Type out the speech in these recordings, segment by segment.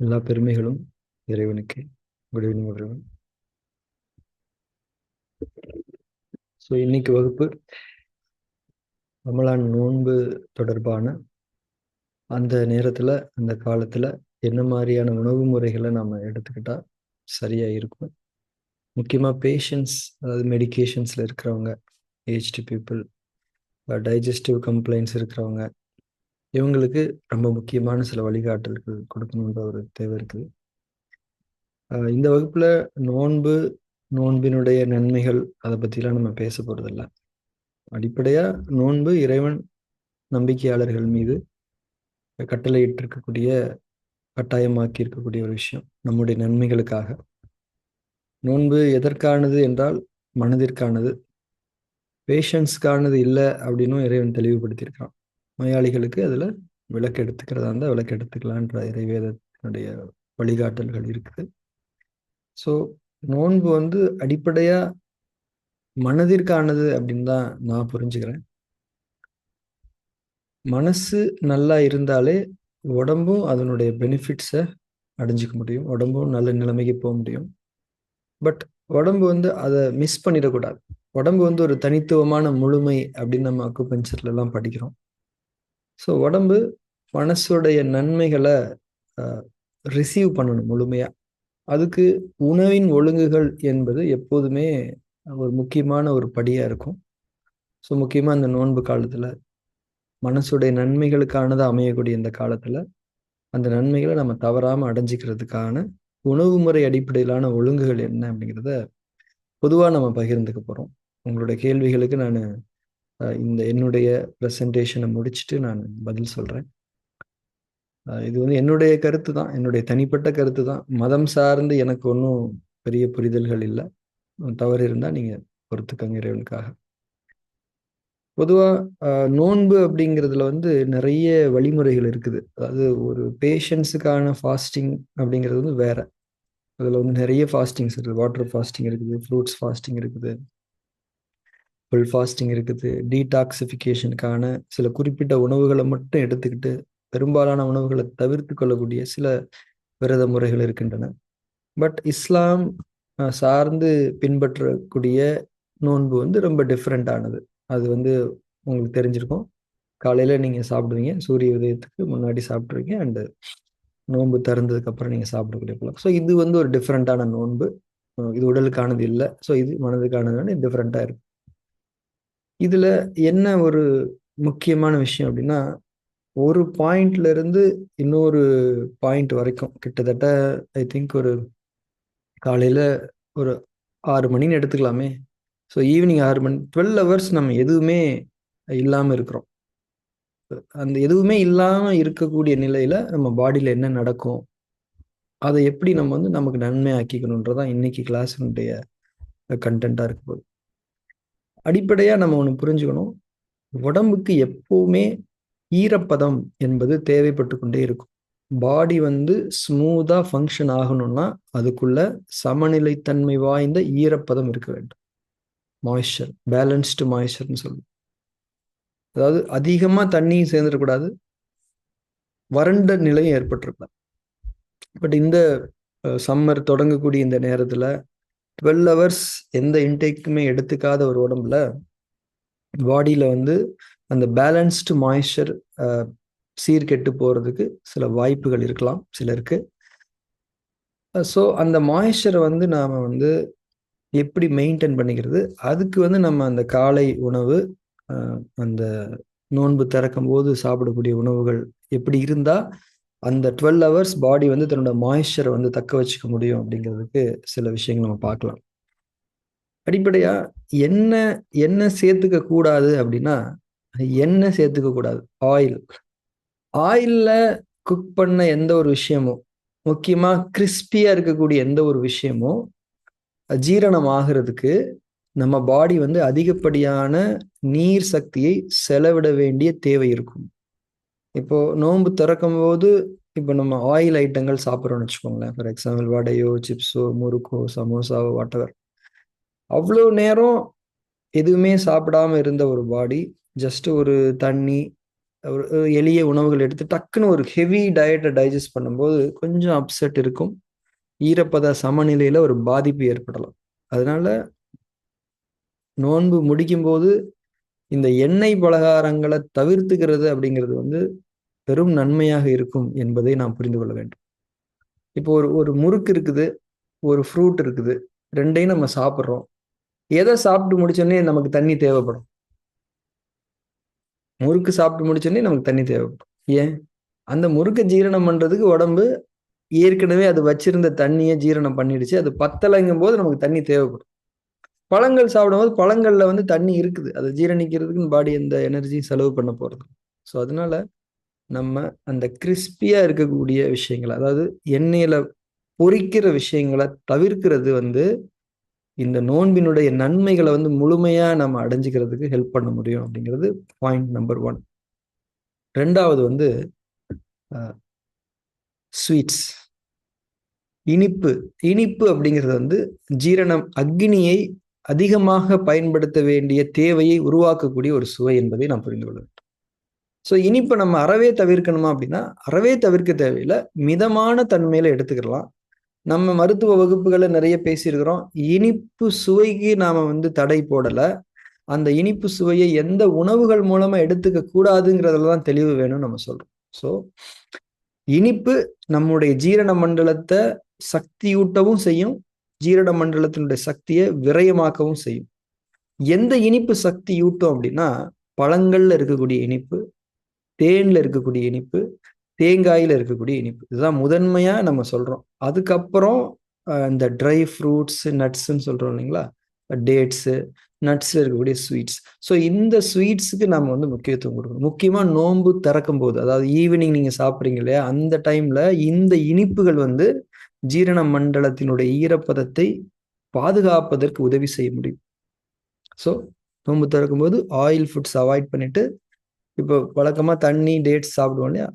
எல்லா பெருமைகளும் இறைவனுக்கு. Good evening everyone. So இன்னைக்கு வகுப்பு ரமலான் நோன்பு தொடர்பான அந்த நேரத்தில் அந்த காலத்தில் என்ன மாதிரியான உணவு முறைகளை நாம் எடுத்துக்கிட்டா சரியாக இருக்கும். முக்கியமாக பேஷண்ட்ஸ், அதாவது மெடிக்கேஷன்ஸில் இருக்கிறவங்க, ஏஜ்டு பீப்புள், டைஜஸ்டிவ் கம்ப்ளைண்ட்ஸ் இருக்கிறவங்க, இவங்களுக்கு ரொம்ப முக்கியமான சில வழிகாட்டல்கள் கொடுக்கணுன்ற ஒரு தேவை இருக்குது. இந்த வகுப்பில் நோன்பினுடைய நன்மைகள் அதை பற்றிலாம் நம்ம பேச போகிறதில்ல. அடிப்படையாக நோன்பு இறைவன் நம்பிக்கையாளர்கள் மீது கட்டளையிட்டிருக்கக்கூடிய, கட்டாயமாக்கி இருக்கக்கூடிய ஒரு விஷயம், நம்முடைய நன்மைகளுக்காக. நோன்பு எதற்கானது என்றால் மனதிற்கானது, பேஷன்ஸ்க்கானது இல்லை அப்படின்னும் இறைவன் தெளிவுபடுத்தியிருக்கான். நோயாளிகளுக்கு அதில் விளக்கு எடுத்துக்கிறதா இருந்தால் விளக்கு எடுத்துக்கலான்ற இறைவேதத்தினுடைய வழிகாட்டல்கள் இருக்குது. ஸோ நோன்பு அடிப்படையாக மனதிற்கானது அப்படின்னு தான் நான் புரிஞ்சுக்கிறேன். மனசு நல்லா இருந்தாலே உடம்பும் அதனுடைய பெனிஃபிட்ஸை அடைஞ்சிக்க முடியும், உடம்பும் நல்ல நிலைமைக்கு போக முடியும். பட் உடம்பு அதை மிஸ் பண்ணிடக்கூடாது. உடம்பு ஒரு தனித்துவமான முழுமை அப்படின்னு நம்ம அக்குபஞ்சர்லாம் படிக்கிறோம். ஸோ உடம்பு மனசுடைய நன்மைகளை ரிசீவ் பண்ணணும் முழுமையாக. அதுக்கு உணவின் ஒழுங்குகள் என்பது எப்போதுமே ஒரு முக்கியமான ஒரு படியாக இருக்கும். ஸோ முக்கியமாக இந்த நோன்பு காலத்தில் மனசுடைய நன்மைகளுக்கானதாக அமையக்கூடிய இந்த காலத்தில் அந்த நன்மைகளை நம்ம தவறாமல் அடைஞ்சிக்கிறதுக்கான உணவு முறை அடிப்படையிலான ஒழுங்குகள் என்ன அப்படிங்கிறத பொதுவாக நம்ம பகிர்ந்துக்க போகிறோம். உங்களுடைய கேள்விகளுக்கு நான் இந்த என்னுடைய ப்ரெசன்டேஷனை முடிச்சுட்டு நான் பதில் சொல்கிறேன். இது என்னுடைய கருத்து தான், என்னுடைய தனிப்பட்ட கருத்து தான். மதம் சார்ந்து எனக்கு ஒன்றும் பெரிய புரிதல்கள் இல்லை. தவறு இருந்தால் நீங்கள் பொறுத்துக்கங்க இறைவனுக்காக. பொதுவாக நோன்பு அப்படிங்கிறதுல நிறைய வழிமுறைகள் இருக்குது. அதாவது ஒரு பேஷண்ட்ஸுக்கான ஃபாஸ்டிங் அப்படிங்கிறது வேற. அதில் நிறைய ஃபாஸ்டிங்ஸ் இருக்குது. வாட்டர் ஃபாஸ்டிங் இருக்குது, ஃப்ரூட்ஸ் ஃபாஸ்டிங் இருக்குது, ஃபுல் ஃபாஸ்டிங் இருக்குது. டீடாக்சிஃபிகேஷனுக்கான சில குறிப்பிட்ட உணவுகளை மட்டும் எடுத்துக்கிட்டு பெரும்பாலான உணவுகளை தவிர்த்து கொள்ளக்கூடிய சில விரத முறைகள் இருக்கின்றன. பட் இஸ்லாம் சார்ந்து பின்பற்றக்கூடிய நோன்பு ரொம்ப டிஃப்ரெண்ட்டானது. அது உங்களுக்கு தெரிஞ்சிருக்கும். காலையில் நீங்கள் சாப்பிடுவீங்க, சூரிய உதயத்துக்கு முன்னாடி சாப்பிட்ருவீங்க, அண்டு நோன்பு திறந்ததுக்கப்புறம் நீங்கள் சாப்பிடக்கூடிய பழக்கம். ஸோ இது ஒரு டிஃப்ரெண்ட்டான நோன்பு. இது உடலுக்கானது இல்லை. ஸோ இது மனதுக்கானது, டிஃப்ரெண்ட்டாக இருக்கும். இதில் என்ன ஒரு முக்கியமான விஷயம் அப்படின்னா, ஒரு பாயிண்ட்ல இருந்து இன்னொரு பாயிண்ட் வரைக்கும் கிட்டத்தட்ட ஐ திங்க் ஒரு காலையில் ஒரு 6 மணின்னு எடுத்துக்கலாமே. ஸோ ஈவினிங் 6 மணி, 12 ஹவர்ஸ் நம்ம எதுவுமே இல்லாமல் இருக்கிறோம். அந்த எதுவுமே இல்லாமல் இருக்கக்கூடிய நிலையில் நம்ம பாடியில் என்ன நடக்கும், அதை எப்படி நம்ம நமக்கு நன்மை ஆக்கிக்கணுன்றதான் இன்னைக்கு கிளாஸினுடைய கண்டென்ட்டாக இருக்க போகுது. அடிப்படையாக நம்ம ஒன்று புரிஞ்சுக்கணும். உடம்புக்கு எப்பவுமே ஈரப்பதம் என்பது தேவைப்பட்டு கொண்டே இருக்கும். பாடி ஸ்மூத்தாக ஃபங்க்ஷன் ஆகணும்னா அதுக்குள்ள சமநிலைத்தன்மை வாய்ந்த ஈரப்பதம் இருக்க வேண்டும். மாய்ஸ்சர், பேலன்ஸ்டு மாய்ஸ்சர்னு சொல்லுவோம். அதாவது அதிகமாக தண்ணியும் சேர்ந்துடக்கூடாது, வறண்ட நிலையும் ஏற்பட்டிருக்கூடாது. பட் இந்த சம்மர் தொடங்கக்கூடிய இந்த நேரத்தில் 12 ஹவர்ஸ் எந்த இன்டேக்குமே எடுத்துக்காத ஒரு உடம்புல பாடியில் அந்த பேலன்ஸ்டு மாய்ஸ்சர் சீர்கெட்டு போகிறதுக்கு சில வாய்ப்புகள் இருக்கலாம் சிலருக்கு. ஸோ அந்த மாய்ஸ்சரை நாம் எப்படி மெயின்டைன் பண்ணிக்கிறது, அதுக்கு நம்ம அந்த காலை உணவு, அந்த நோன்பு திறக்கும் போது சாப்பிடக்கூடிய உணவுகள் எப்படி இருந்தால் அந்த 12 ஹவர்ஸ் பாடி தன்னோட மாய்ஸ்சரை தக்க வச்சுக்க முடியும் அப்படிங்கிறதுக்கு சில விஷயங்கள் நம்ம பார்க்கலாம். அடிப்படையாக என்ன சேர்த்துக்க கூடாது அப்படின்னா, எண்ணெய் சேர்த்துக்க கூடாது. ஆயிலில் குக் பண்ண எந்த ஒரு விஷயமும், முக்கியமாக கிறிஸ்பியாக இருக்கக்கூடிய எந்த ஒரு விஷயமும் ஜீரணம் ஆகிறதுக்கு நம்ம பாடி அதிகப்படியான நீர் சக்தியை செலவிட வேண்டிய தேவை இருக்கும். இப்போ நோன்பு திறக்கும் போது இப்போ நம்ம ஆயில் ஐட்டங்கள் சாப்பிட்றோம்னு வச்சுக்கோங்களேன். ஃபார் எக்ஸாம்பிள் வடையோ, சிப்ஸோ, முறுக்கோ, சமோசாவோ, வாட்டவர், அவ்வளோ நேரம் எதுவுமே சாப்பிடாம இருந்த ஒரு பாடி ஜஸ்ட் ஒரு தண்ணி, ஒரு எளிய உணவுகள் எடுத்து டக்குன்னு ஒரு ஹெவி டயட்டை டைஜஸ்ட் பண்ணும்போது கொஞ்சம் அப்செட் இருக்கும். ஈரப்பத சமநிலையில ஒரு பாதிப்பு ஏற்படலாம். அதனால நோன்பு முடிக்கும்போது இந்த எண்ணெய் பலகாரங்களை தவிர்த்துக்கிறது அப்படிங்கிறது வந்து பெரும் நன்மையாக இருக்கும் என்பதை நாம் புரிந்து கொள்ள வேண்டும். இப்போ ஒரு ஒரு முறுக்கு இருக்குது, ஒரு ஃப்ரூட் இருக்குது, ரெண்டையும் நம்ம சாப்பிட்றோம். எதை சாப்பிட்டு முடிச்சோடனே நமக்கு தண்ணி தேவைப்படும்? முறுக்கு சாப்பிட்டு முடிச்சோடனே நமக்கு தண்ணி தேவைப்படும். ஏன்? அந்த முறுக்கை ஜீரணம் பண்றதுக்கு உடம்பு ஏற்கனவே அது வச்சிருந்த தண்ணியை ஜீரணம் பண்ணிடுச்சு. அது பத்தலைங்கும் போது நமக்கு தண்ணி தேவைப்படும். பழங்கள் சாப்பிடும்போது பழங்கள்ல வந்து தண்ணி இருக்குது. அதை ஜீரணிக்கிறதுக்கு பாடி எந்த எனர்ஜியும் செலவு பண்ண போறது. ஸோ அதனால நம்ம அந்த கிறிஸ்பியா இருக்கக்கூடிய விஷயங்கள், அதாவது எண்ணெயில பொரிக்கிற விஷயங்களை தவிர்க்கிறது வந்து இந்த நோன்பினுடைய நன்மைகளை வந்து முழுமையா நம்ம அடைஞ்சுக்கிறதுக்கு ஹெல்ப் பண்ண முடியும் அப்படிங்கிறது பாயிண்ட் நம்பர் 1. 2வது வந்து ஸ்வீட்ஸ், இனிப்பு. இனிப்பு அப்படிங்கிறது வந்து ஜீரணம் அக்னியை அதிகமாக பயன்படுத்த வேண்டிய தேவையை உருவாக்கக்கூடிய ஒரு சுவை என்பதை நாம் புரிந்து கொள்ள வேண்டும். ஸோ இனிப்பை நம்ம அறவே தவிர்க்கணுமா அப்படின்னா அறவே தவிர்க்க தேவையில்லை, மிதமான தன்மையில எடுத்துக்கலாம். நம்ம மருத்துவ வகுப்புகளை நிறைய பேசியிருக்கிறோம். இனிப்பு சுவைக்கு நாம வந்து தடை போடல. அந்த இனிப்பு சுவையை எந்த உணவுகள் மூலமா எடுத்துக்க கூடாதுங்கிறதுல தான் தெளிவு வேணும்னு நம்ம சொல்றோம். ஸோ இனிப்பு நம்முடைய ஜீரண மண்டலத்தை சக்தியூட்டவும் செய்யும், ஜீரண மண்டலத்தினுடைய சக்தியை விரயமாக்கவும் செய்யும். எந்த இனிப்பு சக்தி ஊட்டும் அப்படின்னா பழங்கள்ல இருக்கக்கூடிய இனிப்பு, தேன்ல இருக்கக்கூடிய இனிப்பு, தேங்காயில இருக்கக்கூடிய இனிப்பு. இதுதான் முதன்மையா நம்ம சொல்றோம். அதுக்கப்புறம் இந்த ட்ரை ஃப்ரூட்ஸ், நட்ஸ்ன்னு சொல்றோம் இல்லைங்களா? டேட்ஸு, நட்ஸ்ல இருக்கக்கூடிய ஸ்வீட்ஸ். ஸோ இந்த ஸ்வீட்ஸுக்கு நம்ம வந்து முக்கியத்துவம் கொடுக்கணும். முக்கியமா நோன்பு திறக்கும் போது, அதாவது ஈவினிங் நீங்க சாப்பிட்றீங்க இல்லையா, அந்த டைம்ல இந்த இனிப்புகள் வந்து ஜீரண மண்டலத்தினுடைய ஈரப்பதத்தை பாதுகாப்பதற்கு உதவி செய்ய முடியும். ஸோ நோன்பு திறக்கும் போது ஆயில் ஃபுட்ஸ் அவாய்ட் பண்ணிட்டு, இப்போ வழக்கமா தண்ணி, டேட்ஸ் சாப்பிடுவோம் இல்லையா,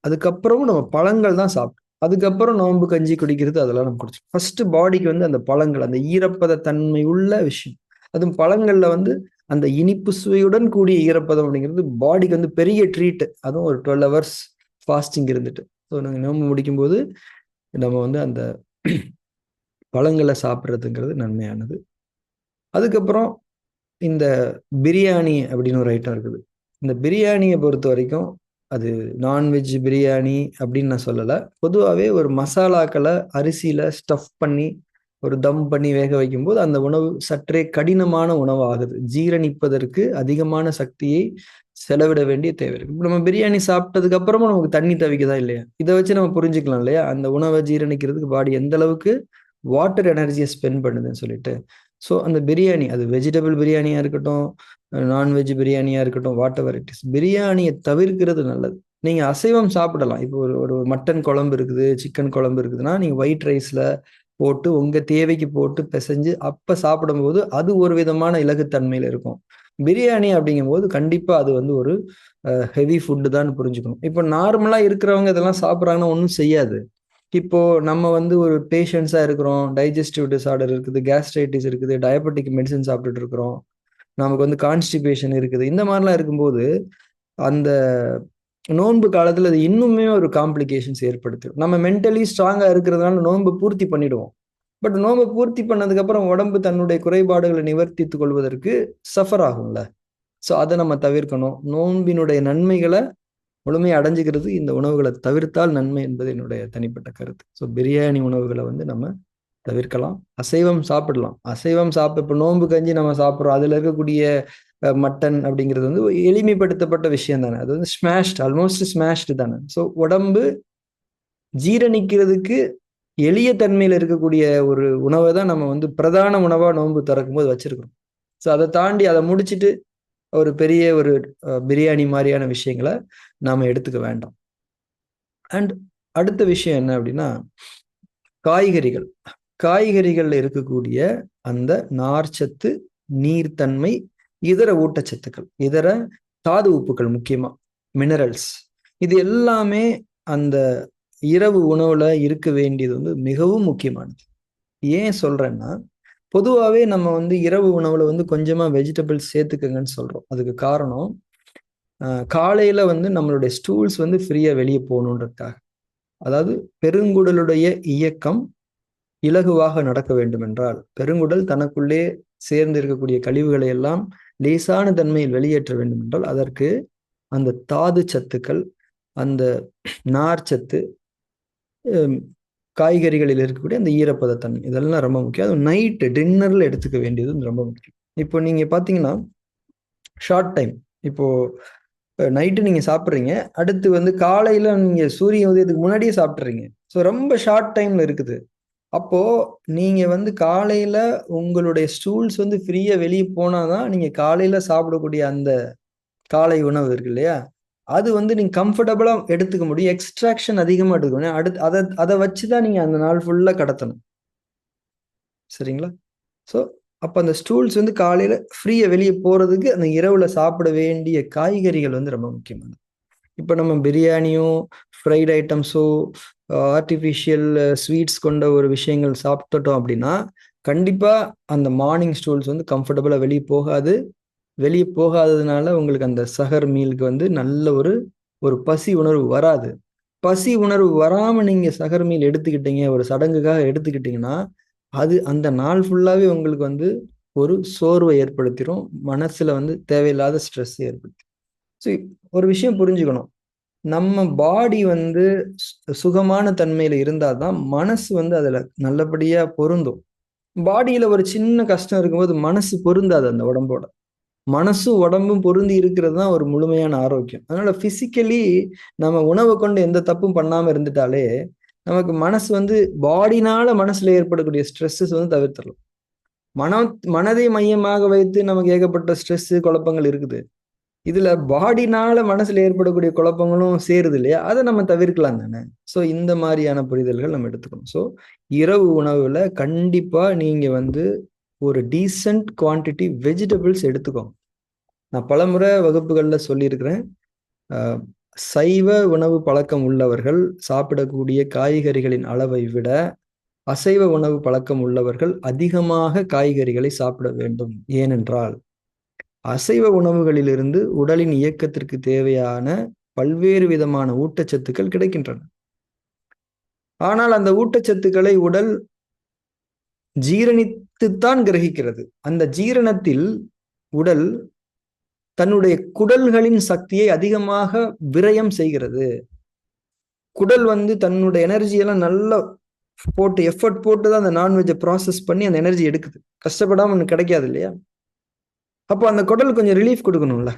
அதுக்கப்புறமும் நம்ம பழங்கள் தான் சாப்பிடும். அதுக்கப்புறம் நோன்பு கஞ்சி குடிக்கிறது அதெல்லாம் நம்ம குடிச்சோம். ஃபர்ஸ்ட் பாடிக்கு வந்து அந்த பழங்கள், அந்த ஈரப்பத தன்மை உள்ள விஷயம். அதுவும் பழங்கள்ல வந்து அந்த இனிப்பு சுவையுடன் கூடிய ஈரப்பதம் அப்படிங்கிறது பாடிக்கு வந்து பெரிய ட்ரீட். அதுவும் ஒரு 12 hours ஃபாஸ்டிங் இருந்துட்டு. ஸோ நாங்கள் நோன்பு முடிக்கும்போது நம்ம வந்து அந்த பழங்களை சாப்பிட்றதுங்கிறது நன்மையானது. அதுக்கப்புறம் இந்த பிரியாணி அப்படின்னு ஒரு ஐட்டம் இருக்குது. இந்த பிரியாணியை பொறுத்த வரைக்கும் அது நான்வெஜ் பிரியாணி அப்படின்னு நான் சொல்லலை. பொதுவாகவே ஒரு மசாலாக்களை அரிசியில் ஸ்டஃப் பண்ணி ஒரு தம் பண்ணி வேக வைக்கும்போது அந்த உணவு சற்றே கடினமான உணவு ஆகுது. ஜீரணிப்பதற்கு அதிகமான சக்தியை செலவிட வேண்டிய தேவை இருக்கு. இப்போ நம்ம பிரியாணி சாப்பிட்டதுக்கு அப்புறமும் நமக்கு தண்ணி தவிக்குதா இல்லையா? இதை வச்சு நம்ம புரிஞ்சுக்கலாம் இல்லையா அந்த உணவை ஜீரணிக்கிறதுக்கு பாடி எந்த அளவுக்கு வாட்டர் எனர்ஜியை ஸ்பெண்ட் பண்ணுதுன்னு சொல்லிட்டு. ஸோ அந்த பிரியாணி, அது வெஜிடபிள் பிரியாணியாக இருக்கட்டும், நான்வெஜ் பிரியாணியாக இருக்கட்டும், வாட் எவர் இட் இஸ், பிரியாணியை தவிர்க்கிறது நல்லது. நீங்கள் அசைவம் சாப்பிடலாம். இப்போ ஒரு ஒரு மட்டன் குழம்பு இருக்குது, சிக்கன் குழம்பு இருக்குதுன்னா நீங்கள் ஒயிட் ரைஸில் போட்டு உங்கள் தேவைக்கு போட்டு பிசைஞ்சு அப்போ சாப்பிடும்போது அது ஒரு விதமான இலகுத்தன்மையில் இருக்கும். பிரியாணி அப்படிங்கும்போது கண்டிப்பாக அது வந்து ஒரு ஹெவி ஃபுட்டு தான் புரிஞ்சுக்கணும். இப்போ நார்மலாக இருக்கிறவங்க இதெல்லாம் சாப்பிட்றாங்கன்னா ஒன்றும் செய்யாது. இப்போ நம்ம வந்து ஒரு பேஷண்ட்ஸா இருக்கிறோம், டைஜஸ்டிவ் டிஸார்டர் இருக்குது, கேஸ்ட்ரைட்டிஸ் இருக்குது, டயபெட்டிக் மெடிசன் சாப்பிட்டுட்டு இருக்கிறோம், நமக்கு வந்து கான்ஸ்டிபேஷன் இருக்குது. இந்த மாதிரிலாம் இருக்கும்போது அந்த நோன்பு காலத்துல அது இன்னுமே ஒரு காம்ப்ளிகேஷன்ஸ் ஏற்படுத்தும். நம்ம மென்டலி ஸ்ட்ராங்கா இருக்கிறதுனால நோன்பு பூர்த்தி பண்ணிடுவோம். பட் நோன்பு பூர்த்தி பண்ணதுக்கு அப்புறம் உடம்பு தன்னுடைய குறைபாடுகளை நிவர்த்தித்துக் கொள்வதற்கு சஃபர் ஆகும்ல. ஸோ அதை நம்ம தவிர்க்கணும். நோன்பினுடைய நன்மைகளை முழுமையை அடைஞ்சுக்கிறது இந்த உணவுகளை தவிர்த்தால் நன்மை என்பது என்னுடைய தனிப்பட்ட கருத்து. ஸோ பிரியாணி உணவுகளை வந்து நம்ம தவிர்க்கலாம். அசைவம் சாப்பிடலாம். அசைவம் இப்போ நோன்பு கஞ்சி நம்ம சாப்பிட்றோம், அதில் இருக்கக்கூடிய மட்டன் அப்படிங்கிறது வந்து எளிமைப்படுத்தப்பட்ட விஷயம் தானே. அது வந்து ஸ்மாஷ்ட், ஆல்மோஸ்ட் ஸ்மாஷ்டு தானே. ஸோ உடம்பு ஜீரணிக்கிறதுக்கு எளிய தன்மையில் இருக்கக்கூடிய ஒரு உணவை தான் நம்ம வந்து பிரதான உணவாக நோன்பு திறக்கும் போது வச்சிருக்கிறோம். ஸோ அதை தாண்டி அதை முடிச்சுட்டு ஒரு பெரிய ஒரு பிரியாணி மாதிரியான விஷயங்களை நாம எடுத்துக்க வேண்டாம். அண்ட் அடுத்த விஷயம் என்ன அப்படின்னா காய்கறிகள். காய்கறிகள்ல இருக்கக்கூடிய அந்த நார்ச்சத்து, நீர்த்தன்மை, இதர ஊட்டச்சத்துக்கள், இதர தாது உப்புக்கள், முக்கியமா மினரல்ஸ், இது எல்லாமே அந்த இரவு உணவுல இருக்க வேண்டியது வந்து மிகவும் முக்கியமானது. ஏன் சொல்றேன்னா பொதுவாகவே நம்ம வந்து இரவு உணவுல வந்து கொஞ்சமா வெஜிடபிள்ஸ் சேர்த்துக்கங்கன்னு சொல்றோம். அதுக்கு காரணம் காலையில வந்து நம்மளுடைய ஸ்டூல்ஸ் வந்து ஃப்ரீயா வெளியே போகணுன்றதுக்காக. அதாவது பெருங்குடலுடைய இயக்கம் இலகுவாக நடக்க வேண்டும் என்றால், பெருங்குடல் தனக்குள்ளே சேர்ந்து இருக்கக்கூடிய கழிவுகளை எல்லாம் லேசான தன்மையில் வெளியேற்ற வேண்டும் என்றால், அதற்கு அந்த தாது சத்துக்கள், அந்த நார்ச்சத்து, காய்கறிகளில் இருக்கக்கூடிய அந்த ஈரப்பதத்தன்மை, இதெல்லாம் ரொம்ப முக்கியம். அது நைட்டு டின்னர்ல எடுத்துக்க வேண்டியது ரொம்ப முக்கியம். இப்போ நீங்க பார்த்தீங்கன்னா, ஷார்ட் டைம் இப்போ நைட்டு நீங்க சாப்பிட்றீங்க, அடுத்து வந்து காலையில நீங்க சூரிய உதயத்துக்கு முன்னாடியே சாப்பிட்றீங்க. ஸோ ரொம்ப ஷார்ட் டைம்ல இருக்குது. அப்போ நீங்க வந்து காலையில உங்களுடைய ஸ்டூல்ஸ் வந்து ஃப்ரீயா வெளிய போனா தான், நீங்க காலையில சாப்பிடக்கூடிய அந்த காலை உணவு இருக்கு இல்லையா? அது வந்து நீங்க கம்ஃபர்டபுளா எடுத்துக்க முடியும். எக்ஸ்ட்ராக்ஷன் அதிகமா எடுக்க முடியும். அடுத்து அத வச்சு தான் நீங்க அந்த நாள் ஃபுல்லா கடத்தணும். சரிங்களா? ஸோ, அப்ப அந்த ஸ்டூல்ஸ் வந்து காலையில ஃப்ரீயா வெளிய போறதுக்கு, அந்த இரவுல சாப்பிட வேண்டிய காய்கறிகள் வந்து ரொம்ப முக்கியமானது. இப்ப நம்ம பிரியாணியோ, ஃப்ரைட் ஐட்டம்ஸோ, ஆர்டிஃபிஷியல் ஸ்வீட்ஸ் கொண்ட ஒரு விஷயங்கள் சாப்பிட்டுட்டோம் அப்படின்னா, கண்டிப்பா அந்த மார்னிங் ஸ்டூல்ஸ் வந்து கம்ஃபர்டபுளா வெளிய போகாது. வெளிய போகாததுனால உங்களுக்கு அந்த சஹர் மீல்க்கு வந்து நல்ல ஒரு பசி உணர்வு வராது. பசி உணர்வு வராம நீங்க சஹர் மீல் எடுத்துக்கிட்டீங்க, ஒரு சடங்குக்காக எடுத்துக்கிட்டீங்கன்னா, அது அந்த நாள் ஃபுல்லாவே உங்களுக்கு வந்து ஒரு சோர்வை ஏற்படுத்திரும். மனசுல வந்து தேவையில்லாத ஸ்ட்ரெஸ் ஏற்படுத்திரும். ஸோ, ஒரு விஷயம் புரிஞ்சுக்கணும். நம்ம பாடி வந்து சுகமான தன்மையில இருந்தா தான், மனசு வந்து அதுல நல்லபடியா பொருந்தும். பாடியில ஒரு சின்ன கஷ்டம் இருக்கும்போது, மனசு பொருந்தாது அந்த உடம்போட. மனசும், உடம்பும் பொருந்தி இருக்கிறது தான் ஒரு முழுமையான ஆரோக்கியம். அதனால பிசிக்கலி நம்ம உணவ கொண்டு எந்த தப்பும் பண்ணாம இருந்துட்டாலே, நமக்கு மனசு வந்து பாடினால மனசுல ஏற்படக்கூடிய ஸ்ட்ரெஸ்ஸஸ் வந்து தவிர்த்துறலாம். மனதை மையமாக வைத்து நமக்கு ஏகப்பட்ட ஸ்ட்ரெஸ், குழப்பங்கள் இருக்குது. இதுல பாடினால மனசுல ஏற்படக்கூடிய குழப்பங்களும் சேருது இல்லையா? அத நம்ம தவிர்க்கலாம் தானே! ஸோ இந்த மாரியான புரிதல்கள் நம்ம எடுத்துக்கணும். ஸோ இரவு உணவுல கண்டிப்பா நீங்க வந்து ஒரு டீசென்ட் குவான்டிட்டி வெஜிடபிள்ஸ் எடுத்துக்கோங்க. நான் பலமுறை வகுப்புகள்ல சொல்லியிருக்கிறேன். அ சைவ உணவு பழக்கம் உள்ளவர்கள் சாப்பிடக்கூடிய காய்கறிகளின் அளவை விட, அசைவ உணவு பழக்கம் உள்ளவர்கள் அதிகமாக காய்கறிகளை சாப்பிட வேண்டும். ஏனென்றால், அசைவ உணவுகளிலிருந்து உடலின் இயக்கத்திற்கு தேவையான பல்வேறு விதமான ஊட்டச்சத்துக்கள் கிடைக்கின்றன. ஆனால் அந்த ஊட்டச்சத்துக்களை உடல் ஜீரணித்துத்தான் கிரகிக்கிறது. அந்த ஜீரணத்தில் உடல் தன்னுடைய குடல்களின் சக்தியை அதிகமாக விரயம் செய்கிறது. குடல் வந்து தன்னுடைய எனர்ஜி எல்லாம் நல்லா போட்டு எஃபர்ட் போட்டு தான் அந்த நான்வெஜ்ஜை ப்ராசஸ் பண்ணி அந்த எனர்ஜி எடுக்குது. கஷ்டப்படாம ஒண்ணு கிடைக்காது இல்லையா? அப்போ அந்த குடல் கொஞ்சம் ரிலீஃப் கொடுக்கணும்ல.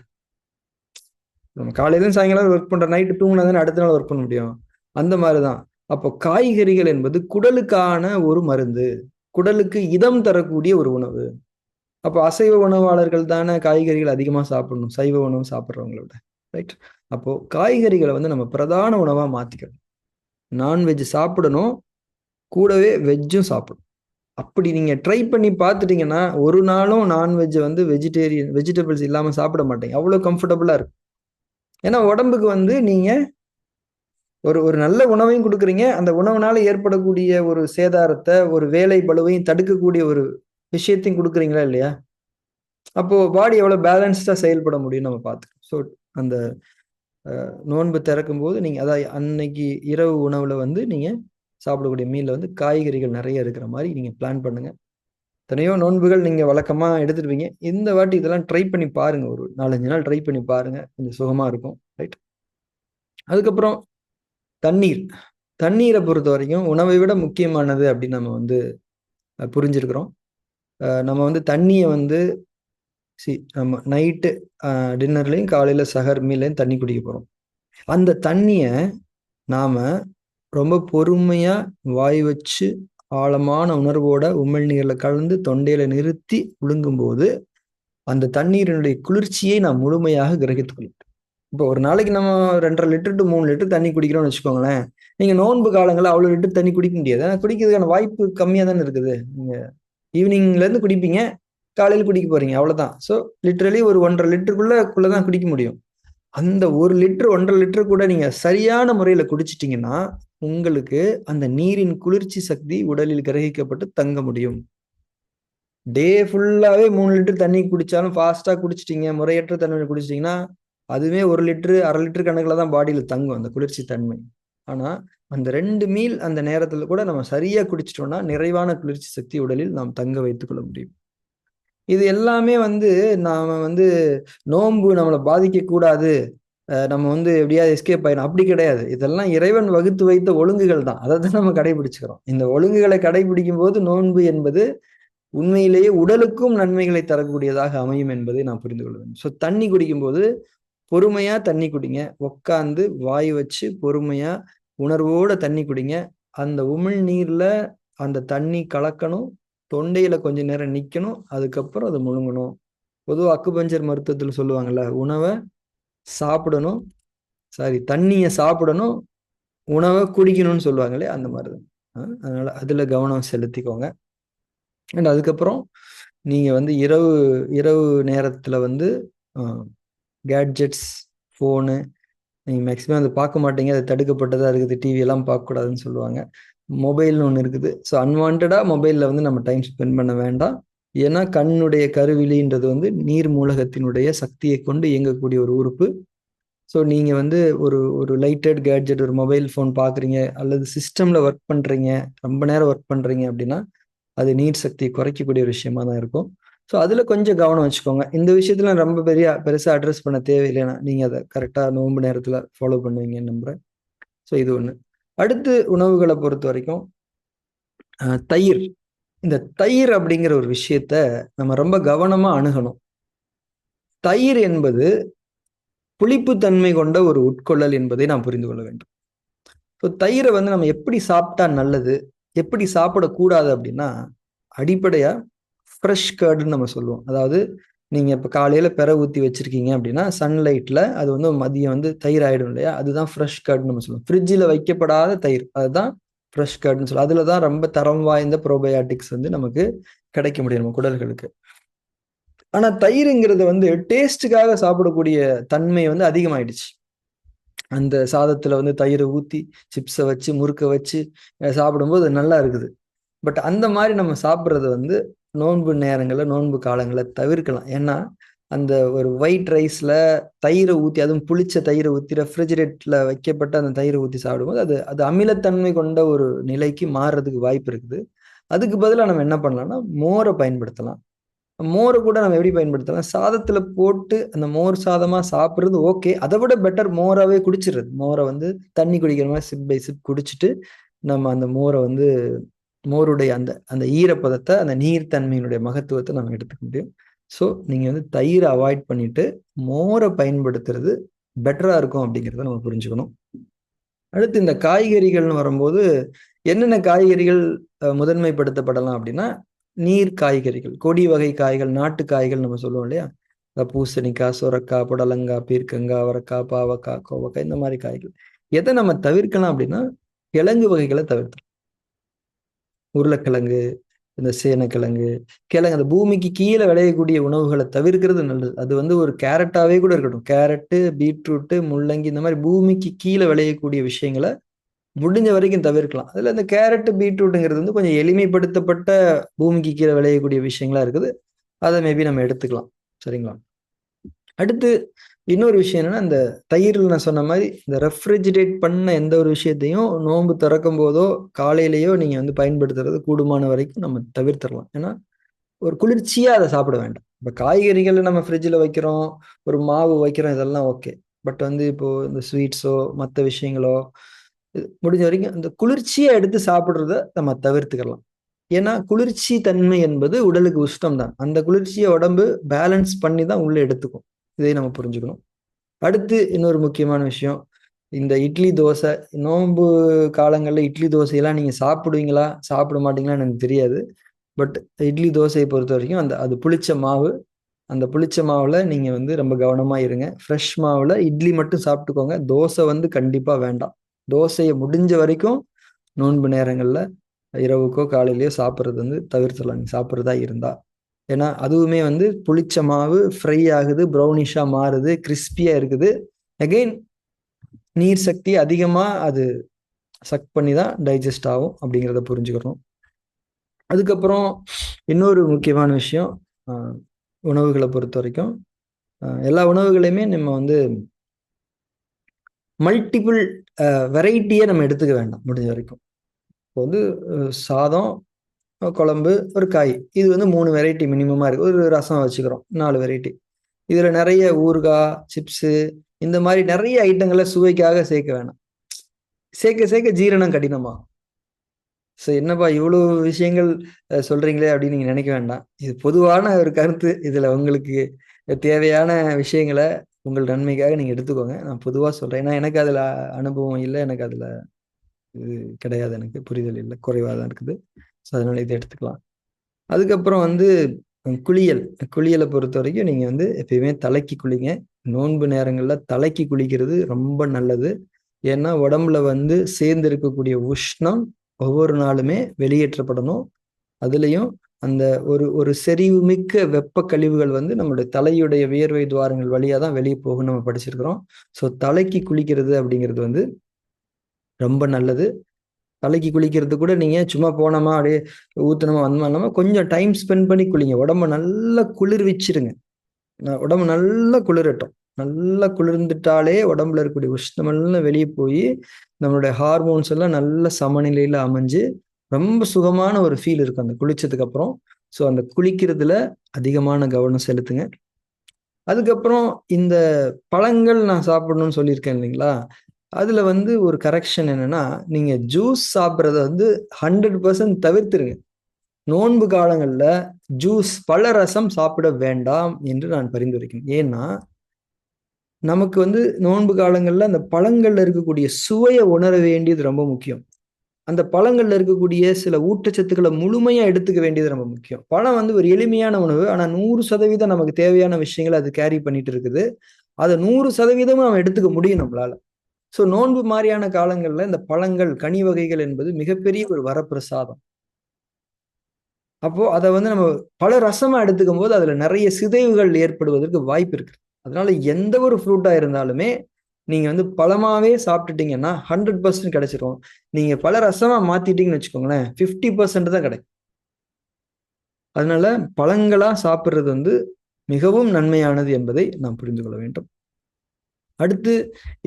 நம்ம காலையிலும் சாயங்காலம் ஒர்க் பண்ற, நைட்டு தூங்கினா தானே அடுத்த நாள் ஒர்க் பண்ண முடியும். அந்த மாதிரிதான். அப்போ காய்கறிகள் என்பது குடலுக்கான ஒரு மருந்து. குடலுக்கு இதம் தரக்கூடிய ஒரு உணவு. அப்போ அசைவ உணவாளர்கள் தானே காய்கறிகள் அதிகமா சாப்பிடணும், சைவ உணவு சாப்பிட்றவங்கள விட. ரைட்? அப்போ காய்கறிகளை வந்து நம்ம பிரதான உணவா மாத்திக்கணும். நான்வெஜ் சாப்பிடணும், கூடவே வெஜ்ஜும் சாப்பிடணும். அப்படி நீங்க ட்ரை பண்ணி பார்த்துட்டீங்கன்னா, ஒரு நாளும் நான்வெஜ் வந்து வெஜிடபிள்ஸ் இல்லாம சாப்பிட மாட்டீங்க. அவ்வளோ கம்ஃபர்டபுளா இருக்கும். ஏன்னா உடம்புக்கு வந்து நீங்க ஒரு ஒரு நல்ல உணவையும் குடுக்குறீங்க. அந்த உணவுனால ஏற்படக்கூடிய ஒரு சேதாரத்த, ஒரு வேலை பளுவையும் தடுக்கக்கூடிய ஒரு விஷயத்தையும் குடுக்குறீங்களா இல்லையா? அப்போ பாடி எவ்வளவு பேலன்ஸ்டா செயல்பட முடியும்னு நம்ம பார்த்துக்கணும். ஸோ அந்த நோன்பு திறக்கும்போது நீங்க அதான் அன்னைக்கு இரவு உணவுல வந்து நீங்க சாப்பிடக்கூடிய மீல்ல வந்து காய்கறிகள் நெறைய இருக்கிற மாரி நீங்க பிளான் பண்ணுங்க. எத்தனையோ நோன்புகள் நீங்க வழக்கமா எடுத்துருப்பீங்க. இந்த வாட்டி இதெல்லாம் ட்ரை பண்ணி பாருங்க. ஒரு 4, 5 நாள் ட்ரை பண்ணி பாருங்க. கொஞ்சம் சுகமா இருக்கும். ரைட். அதுக்கப்புறம் தண்ணீர். தண்ணீர பொறுத்தவரைக்கும் உணவை விட முக்கியமானது அப்படின்னு நம்ம வந்து புரிஞ்சிருக்கிறோம். நம்ம வந்து தண்ணிய வந்து நம்ம நைட்டு டின்னர்லயும், காலையில சஹர் மீல்லயும் தண்ணி குடிக்க போறோம். அந்த தண்ணிய நாம ரொம்ப பொறுமையா வாய் வச்சு, ஆழமான உணர்வோட உமிழ்நீர்ல கலந்து தொண்டையில நிறுத்தி விழுங்கும்போது, அந்த தண்ணீரினுடைய குளிர்ச்சியை நாம் முழுமையாக கிரகித்துக் கொள்ளும். இப்போ ஒரு நாளைக்கு நம்ம 2 1/2 லிட்டர் டூ 3 லிட்டர் தண்ணி குடிக்கிறோம்னு வச்சுக்கோங்களேன். நீங்க நோன்பு காலங்கள்ல அவ்வளோ லிட்டர் தண்ணி குடிக்க முடியாது. ஏன்னா குடிக்கிறதுக்கான வாய்ப்பு கம்மியா தானே இருக்குது. நீங்க ஈவினிங்ல இருந்து குடிப்பீங்க. காலையில குடிக்க போறீங்க. அவ்வளோதான். ஸோ லிட்டரலி ஒரு 1 1/2 லிட்டருக்குள்ள தான் குடிக்க முடியும். அந்த 1 லிட்டர் 1 1/2 லிட்டர் கூட நீங்க சரியான முறையில குடிச்சிட்டீங்கன்னா, உங்களுக்கு அந்த நீரின் குளிர்ச்சி சக்தி உடலில் கிரகிக்கப்பட்டு தங்க முடியும். டே ஃபுல்லாவே 3 லிட்டர் தண்ணி குடிச்சாலும் ஃபாஸ்ட்டா குடிச்சிட்டீங்க, முறையற்ற தண்ணீர குடிச்சிட்டீங்கன்னா, அதுவே 1 லிட்டரு 1/2 லிட்டர் கணக்கில் தான் பாடியில் தங்கும் அந்த குளிர்ச்சி தன்மை. ஆனால் அந்த 2 மீல் அந்த நேரத்தில் கூட நம்ம சரியாக குடிச்சிட்டோம்னா நிறைவான குளிர்ச்சி சக்தி உடலில் நாம் தங்க வைத்துக் கொள்ள முடியும். இது எல்லாமே வந்து நாம வந்து நோன்பு நம்மளை பாதிக்கக்கூடாது, நம்ம வந்து எப்படியாவது எஸ்கேப் ஆயிடும் அப்படி கிடையாது. இதெல்லாம் இறைவன் வகுத்து வைத்த ஒழுங்குகள் தான். அதை தான் நம்ம கடைபிடிச்சுக்கிறோம். இந்த ஒழுங்குகளை கடைபிடிக்கும் போது நோன்பு என்பது உண்மையிலேயே உடலுக்கும் நன்மைகளை தரக்கூடியதாக அமையும் என்பதை நான் புரிந்து கொள்ள வேண்டும். ஸோ தண்ணி குடிக்கும்போது பொறுமையா தண்ணி குடிங்க. உட்காந்து வாய் வச்சு பொறுமையா உணர்வோட தண்ணி குடிங்க. அந்த உமிழ் நீர்ல அந்த தண்ணி கலக்கணும், தொண்டையில கொஞ்ச நேரம் நிக்கணும், அதுக்கப்புறம் அதை முழுங்கணும். பொதுவாக அக்குபஞ்சர் மருத்துவத்தில் சொல்லுவாங்கல்ல, உணவை சாப்பிடணும், தண்ணியை சாப்பிடணும், உணவை குடிக்கணும்னு சொல்லுவாங்களே, அந்த மாதிரி தான். அதனால அதுல கவனம் செலுத்திக்கோங்க. அண்ட் அதுக்கப்புறம் நீங்க வந்து இரவு இரவு நேரத்துல வந்து கேட்ஜெட்ஸ், ஃபோனு நீங்கள் மேக்ஸிமம் அதை பார்க்க மாட்டீங்க, அது தடுக்கப்பட்டதாக இருக்குது, டிவியெல்லாம் பார்க்கக்கூடாதுன்னு சொல்லுவாங்க. மொபைல்னு ஒன்று இருக்குது. ஸோ அன்வான்டாக மொபைலில் வந்து நம்ம டைம் ஸ்பெண்ட் பண்ண வேண்டாம். ஏன்னா கண்ணுடைய கருவிழின்றது வந்து நீர் மூலகத்தினுடைய சக்தியை கொண்டு இயங்கக்கூடிய ஒரு உறுப்பு. ஸோ நீங்கள் வந்து ஒரு ஒரு லைட்டட் கேட்ஜெட், ஒரு மொபைல் ஃபோன் பார்க்குறீங்க அல்லது சிஸ்டமில் ஒர்க் பண்ணுறீங்க, ரொம்ப நேரம் ஒர்க் பண்ணுறீங்க அப்படின்னா அது நீர் சக்தியை குறைக்கக்கூடிய ஒரு விஷயமா தான் இருக்கும். ஸோ அதில் கொஞ்சம் கவனம் வச்சுக்கோங்க. இந்த விஷயத்துல ரொம்ப பெருசாக அட்ரஸ் பண்ண தேவையில்லைன்னா நீங்கள் அதை கரெக்டாக நோன்பு நேரத்தில் ஃபாலோ பண்ணுவீங்கன்னு நம்புகிறேன். ஸோ இது ஒன்று. அடுத்து உணவுகளை பொறுத்த வரைக்கும் தயிர். இந்த தயிர் அப்படிங்கிற ஒரு விஷயத்த நம்ம ரொம்ப கவனமாக அணுகணும். தயிர் என்பது புளிப்புத்தன்மை கொண்ட ஒரு உட்கொள்ளல் என்பதை நாம் புரிந்து கொள்ள வேண்டும். ஸோ தயிரை வந்து நம்ம எப்படி சாப்பிட்டா நல்லது, எப்படி சாப்பிடக்கூடாது அப்படின்னா, அடிப்படையாக ஃப்ரெஷ் கர்டுன்னு நம்ம சொல்லுவோம். அதாவது நீங்கள் இப்போ காலையில் பெற ஊற்றி வச்சுருக்கீங்க அப்படின்னா சன்லைட்டில் அது வந்து மதியம் வந்து தயிர் ஆகிடும் இல்லையா, அதுதான் ஃப்ரெஷ் கர்டுன்னு நம்ம சொல்லுவோம். ஃப்ரிட்ஜில் வைக்கப்படாத தயிர், அதுதான் ஃப்ரெஷ் கர்டுன்னு சொல்லுவோம். அதில் தான் ரொம்ப தரம் வாய்ந்த ப்ரோபயாட்டிக்ஸ் வந்து நமக்கு கிடைக்க முடியும் நம்ம குடல்களுக்கு. ஆனால் தயிருங்கிறது வந்து டேஸ்ட்டுக்காக சாப்பிடக்கூடிய தன்மை வந்து அதிகமாயிடுச்சு. அந்த சாதத்தில் வந்து தயிரை ஊற்றி சிப்ஸை வச்சு முறுக்க வச்சு சாப்பிடும்போது நல்லா இருக்குது. பட் அந்த மாதிரி நம்ம சாப்பிட்றது வந்து நோன்பு நேரங்களில் நோன்பு காலங்களில் தவிர்க்கலாம். ஏன்னா அந்த ஒரு ஒயிட் ரைஸில் தயிரை ஊற்றி, அதுவும் புளிச்ச தயிரை ஊற்றி ரெஃப்ரிஜரேட்டில் வைக்கப்பட்ட அந்த தயிரை ஊற்றி சாப்பிடும்போது அது அது அமிலத்தன்மை கொண்ட ஒரு நிலைக்கு மாறுறதுக்கு வாய்ப்பு இருக்குது. அதுக்கு பதிலாக நம்ம என்ன பண்ணலாம்னா மோரை பயன்படுத்தலாம். மோரை கூட நம்ம எப்படி பயன்படுத்தலாம், சாதத்தில் போட்டு அந்த மோர் சாதமாக சாப்பிட்றது ஓகே. அதை விட பெட்டர் மோராகவே குடிச்சிடுறது. மோரை வந்து தண்ணி குடிக்கிற மாதிரி சிப் பை சிப் குடிச்சிட்டு நம்ம அந்த மோரை வந்து மோருடைய அந்த அந்த ஈரப்பதத்தை, அந்த நீர்த்தன்மையினுடைய மகத்துவத்தை நம்ம எடுத்துக்க முடியும். ஸோ நீங்கள் வந்து தயிரை அவாய்ட் பண்ணிட்டு மோரை பயன்படுத்துறது பெட்டராக இருக்கும் அப்படிங்கிறத நம்ம புரிஞ்சுக்கணும். அடுத்து இந்த காய்கறிகள்னு வரும்போது என்னென்ன காய்கறிகள் முதன்மைப்படுத்தப்படலாம் அப்படின்னா, நீர் காய்கறிகள், கொடி வகை காய்கள், நாட்டு காய்கள் நம்ம சொல்லுவோம் இல்லையா, பூசணிக்காய், சுரக்காய், புடலங்காய், பீர்க்கங்காய், அவரைக்காய், பாவக்காய், கோவக்காய், இந்த மாதிரி காய்கள். எதை நம்ம தவிர்க்கலாம் அப்படின்னா கிழங்கு வகைகளை தவிர்த்தலாம். உருளைக்கிழங்கு, இந்த சேனக்கிழங்கு, கிழங்கு, அந்த பூமிக்கு கீழே விளையக்கூடிய உணவுகளை தவிர்க்கிறது நல்லது. அது வந்து ஒரு கேரட்டாவே கூட இருக்கட்டும், கேரட்டு, பீட்ரூட்டு, முள்ளங்கி, இந்த மாதிரி பூமிக்கு கீழே விளையக்கூடிய விஷயங்களை முடிஞ்ச வரைக்கும் தவிர்க்கலாம். அதுல இந்த கேரட், பீட்ரூட்டுங்கிறது வந்து கொஞ்சம் எளிமைப்படுத்தப்பட்ட பூமிக்கு கீழே விளையக்கூடிய விஷயங்களா இருக்குது. அதை மேபி நம்ம எடுத்துக்கலாம். சரிங்களா? அடுத்து இன்னொரு விஷயம் என்னன்னா, இந்த தயிரில் நான் சொன்ன மாதிரி இந்த ரெஃப்ரிஜிரேட் பண்ண எந்த ஒரு விஷயத்தையும் நோன்பு திறக்கும் போதோ காலையிலேயோ நீங்க வந்து பயன்படுத்துறது கூடுமான வரைக்கும் நம்ம தவிர்த்திடலாம். ஏன்னா ஒரு குளிர்ச்சியா அதை சாப்பிட வேண்டாம். இப்போ காய்கறிகளை நம்ம ஃப்ரிட்ஜில் வைக்கிறோம், ஒரு மாவு வைக்கிறோம், இதெல்லாம் ஓகே. பட் வந்து இப்போ இந்த ஸ்வீட்ஸோ மற்ற விஷயங்களோ முடிஞ்ச வரைக்கும் இந்த குளிர்ச்சியை எடுத்து சாப்பிட்றத நம்ம தவிர்த்துக்கலாம். ஏன்னா குளிர்ச்சி தன்மை என்பது உடலுக்கு உஷ்டம் தான். அந்த குளிர்ச்சியை உடம்பு பேலன்ஸ் பண்ணி தான் உள்ள எடுத்துக்கும். இதை நம்ம புரிஞ்சுக்கணும். அடுத்து இன்னொரு முக்கியமான விஷயம், இந்த இட்லி தோசை, நோன்பு காலங்களில் இட்லி தோசையெல்லாம் நீங்கள் சாப்பிடுவீங்களா சாப்பிட மாட்டீங்களான்னு எனக்கு தெரியாது. பட் இட்லி தோசையை பொறுத்த வரைக்கும் அது புளிச்ச மாவு. அந்த புளிச்ச மாவில் நீங்கள் வந்து ரொம்ப கவனமாக இருங்க. ஃப்ரெஷ் மாவில் இட்லி மட்டும் சாப்பிட்டுக்கோங்க. தோசை வந்து கண்டிப்பாக வேண்டாம். தோசையை முடிஞ்ச வரைக்கும் நோன்பு நேரங்களில் இரவுக்கோ காலையிலையோ சாப்பிட்றது வந்து தவிர்த்துடலாம், நீங்கள் சாப்பிட்றதா இருந்தால். ஏன்னா அதுவுமே வந்து புளிச்ச மாவு ஃப்ரை ஆகுது, ப்ரௌனிஷாக மாறுது, கிறிஸ்பியாக இருக்குது. அகெயின் நீர் சக்தி அதிகமாக அது சக் பண்ணி தான் டைஜஸ்ட் ஆகும் அப்படிங்கிறத புரிஞ்சுக்கிறோம். அதுக்கப்புறம் இன்னொரு முக்கியமான விஷயம், உணவுகளை பொறுத்த வரைக்கும் எல்லா உணவுகளையுமே நம்ம வந்து மல்டிபிள் வெரைட்டியை நம்ம எடுத்துக்க வேண்டாம் முடிஞ்ச வரைக்கும். இப்போ வந்து சாதம், குழம்பு, ஒரு காய், இது வந்து 3 வெரைட்டி மினிமமாக இருக்குது. ஒரு ரசம் வச்சுக்கிறோம் 4 வெரைட்டி. இதில் நிறைய ஊறுகாய், சிப்ஸு, இந்த மாதிரி நிறைய ஐட்டங்களை சுவைக்காக சேர்க்க வேணாம். சேர்க்க சேர்க்க ஜீரணம் கடினமாகும். ஸோ என்னப்பா இவ்வளோ விஷயங்கள் சொல்கிறீங்களே அப்படின்னு நீங்கள் நினைக்க வேண்டாம். இது பொதுவான ஒரு கருத்து. இதில் உங்களுக்கு தேவையான விஷயங்களை உங்கள் நன்மைக்காக நீங்கள் எடுத்துக்கோங்க. நான் பொதுவாக சொல்கிறேன். ஏன்னா எனக்கு அதில் அனுபவம் இல்லை, எனக்கு அதில் இது கிடையாது, எனக்கு புரிதல் இல்லை, குறைவாக தான் இருக்குது. ஸோ அதனால் இதை எடுத்துக்கலாம். அதுக்கப்புறம் வந்து குளியலை பொறுத்த வரைக்கும் நீங்கள் வந்து எப்பயுமே தலைக்கு குளிங்க. நோன்பு நேரங்களில் தலைக்கு குளிக்கிறது ரொம்ப நல்லது. ஏன்னா உடம்புல வந்து சேர்ந்து இருக்கக்கூடிய உஷ்ணம் ஒவ்வொரு நாளுமே வெளியேற்றப்படணும். அதுலேயும் அந்த ஒரு ஒரு செறிவு மிக்க வெப்ப கழிவுகள் வந்து நம்மளுடைய தலையுடைய வியர்வை துவாரங்கள் வழியாக தான் வெளியே போகும், நம்ம படிச்சிருக்கிறோம். ஸோ தலைக்கு குளிக்கிறது அப்படிங்கிறது வந்து ரொம்ப நல்லது. தலைக்கு குளிக்கிறது கூட நீங்கள் சும்மா போனோமா அப்படியே ஊற்றினோமா வந்தோமா இல்லாமல் கொஞ்சம் டைம் ஸ்பெண்ட் பண்ணி குளிங்க. உடம்ப நல்லா குளிர்விச்சிருங்க. உடம்பு நல்லா குளிரட்டும். நல்லா குளிர்ந்துட்டாலே உடம்புல இருக்கக்கூடிய உஷ்ணமெல்லாம் வெளியே போய் நம்மளுடைய ஹார்மோன்ஸ் எல்லாம் நல்ல சமநிலையில் அமைஞ்சு ரொம்ப சுகமான ஒரு ஃபீல் இருக்கும் அந்த குளிச்சதுக்கு அப்புறம். ஸோ அந்த குளிக்கிறதுல அதிகமான கவனம் செலுத்துங்க. அதுக்கப்புறம் இந்த பழங்கள் நான் சாப்பிடணும்னு சொல்லியிருக்கேன் இல்லைங்களா, அதுல வந்து ஒரு கரெக்ஷன் என்னன்னா, நீங்க ஜூஸ் சாப்பிட்றத வந்து 100% தவிர்த்துருங்க. நோன்பு காலங்கள்ல ஜூஸ், பழ ரசம் சாப்பிட வேண்டாம் என்று நான் பரிந்துரைக்கிறேன். ஏன்னா நமக்கு வந்து நோன்பு காலங்கள்ல அந்த பழங்கள்ல இருக்கக்கூடிய சுவையை உணர வேண்டியது ரொம்ப முக்கியம். அந்த பழங்கள்ல இருக்கக்கூடிய சில ஊட்டச்சத்துக்களை முழுமையா எடுத்துக்க வேண்டியது ரொம்ப முக்கியம். பழம் வந்து ஒரு எளிமையான உணவு. ஆனா 100% நமக்கு தேவையான விஷயங்களை அது கேரி பண்ணிட்டு இருக்குது. அதை 100% நம்ம எடுத்துக்க முடியும் நம்மளால. ஸோ நோன்பு மாதிரியான காலங்கள்ல இந்த பழங்கள், கனி வகைகள் என்பது மிகப்பெரிய ஒரு வரப்பிரசாதம். அப்போ அதை வந்து நம்ம பல ரசமா எடுத்துக்கும் போது அதுல நிறைய சிதைவுகள் ஏற்படுவதற்கு வாய்ப்பு இருக்கு. அதனால எந்த ஒரு ஃப்ரூட்டா இருந்தாலுமே நீங்க வந்து பழமாவே சாப்பிட்டுட்டீங்கன்னா 100% கிடைச்சிரும். நீங்க பல ரசமா மாத்திட்டீங்கன்னு வச்சுக்கோங்களேன், 50% தான் கிடைக்கும். அதனால பழங்களா சாப்பிடுறது வந்து மிகவும் நன்மையானது என்பதை நாம் புரிந்து கொள்ள வேண்டும். அடுத்து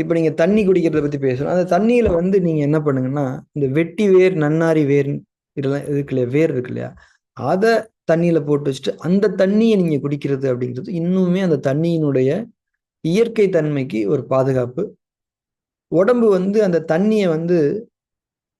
இப்ப நீங்க தண்ணி குடிக்கிறத பத்தி பேசணும். அந்த தண்ணியில வந்து நீங்க என்ன பண்ணுங்கன்னா, இந்த வெட்டி வேர், நன்னாரி வேர் இதெல்லாம் இருக்கு இல்லையா, வேர் இருக்கு இல்லையா, அத தண்ணியில போட்டு வச்சுட்டு அந்த தண்ணியை நீங்க குடிக்கிறது அப்படிங்கிறது இன்னுமே அந்த தண்ணியினுடைய இயற்கை தன்மைக்கு ஒரு பாதுகாப்பு. உடம்பு வந்து அந்த தண்ணியை வந்து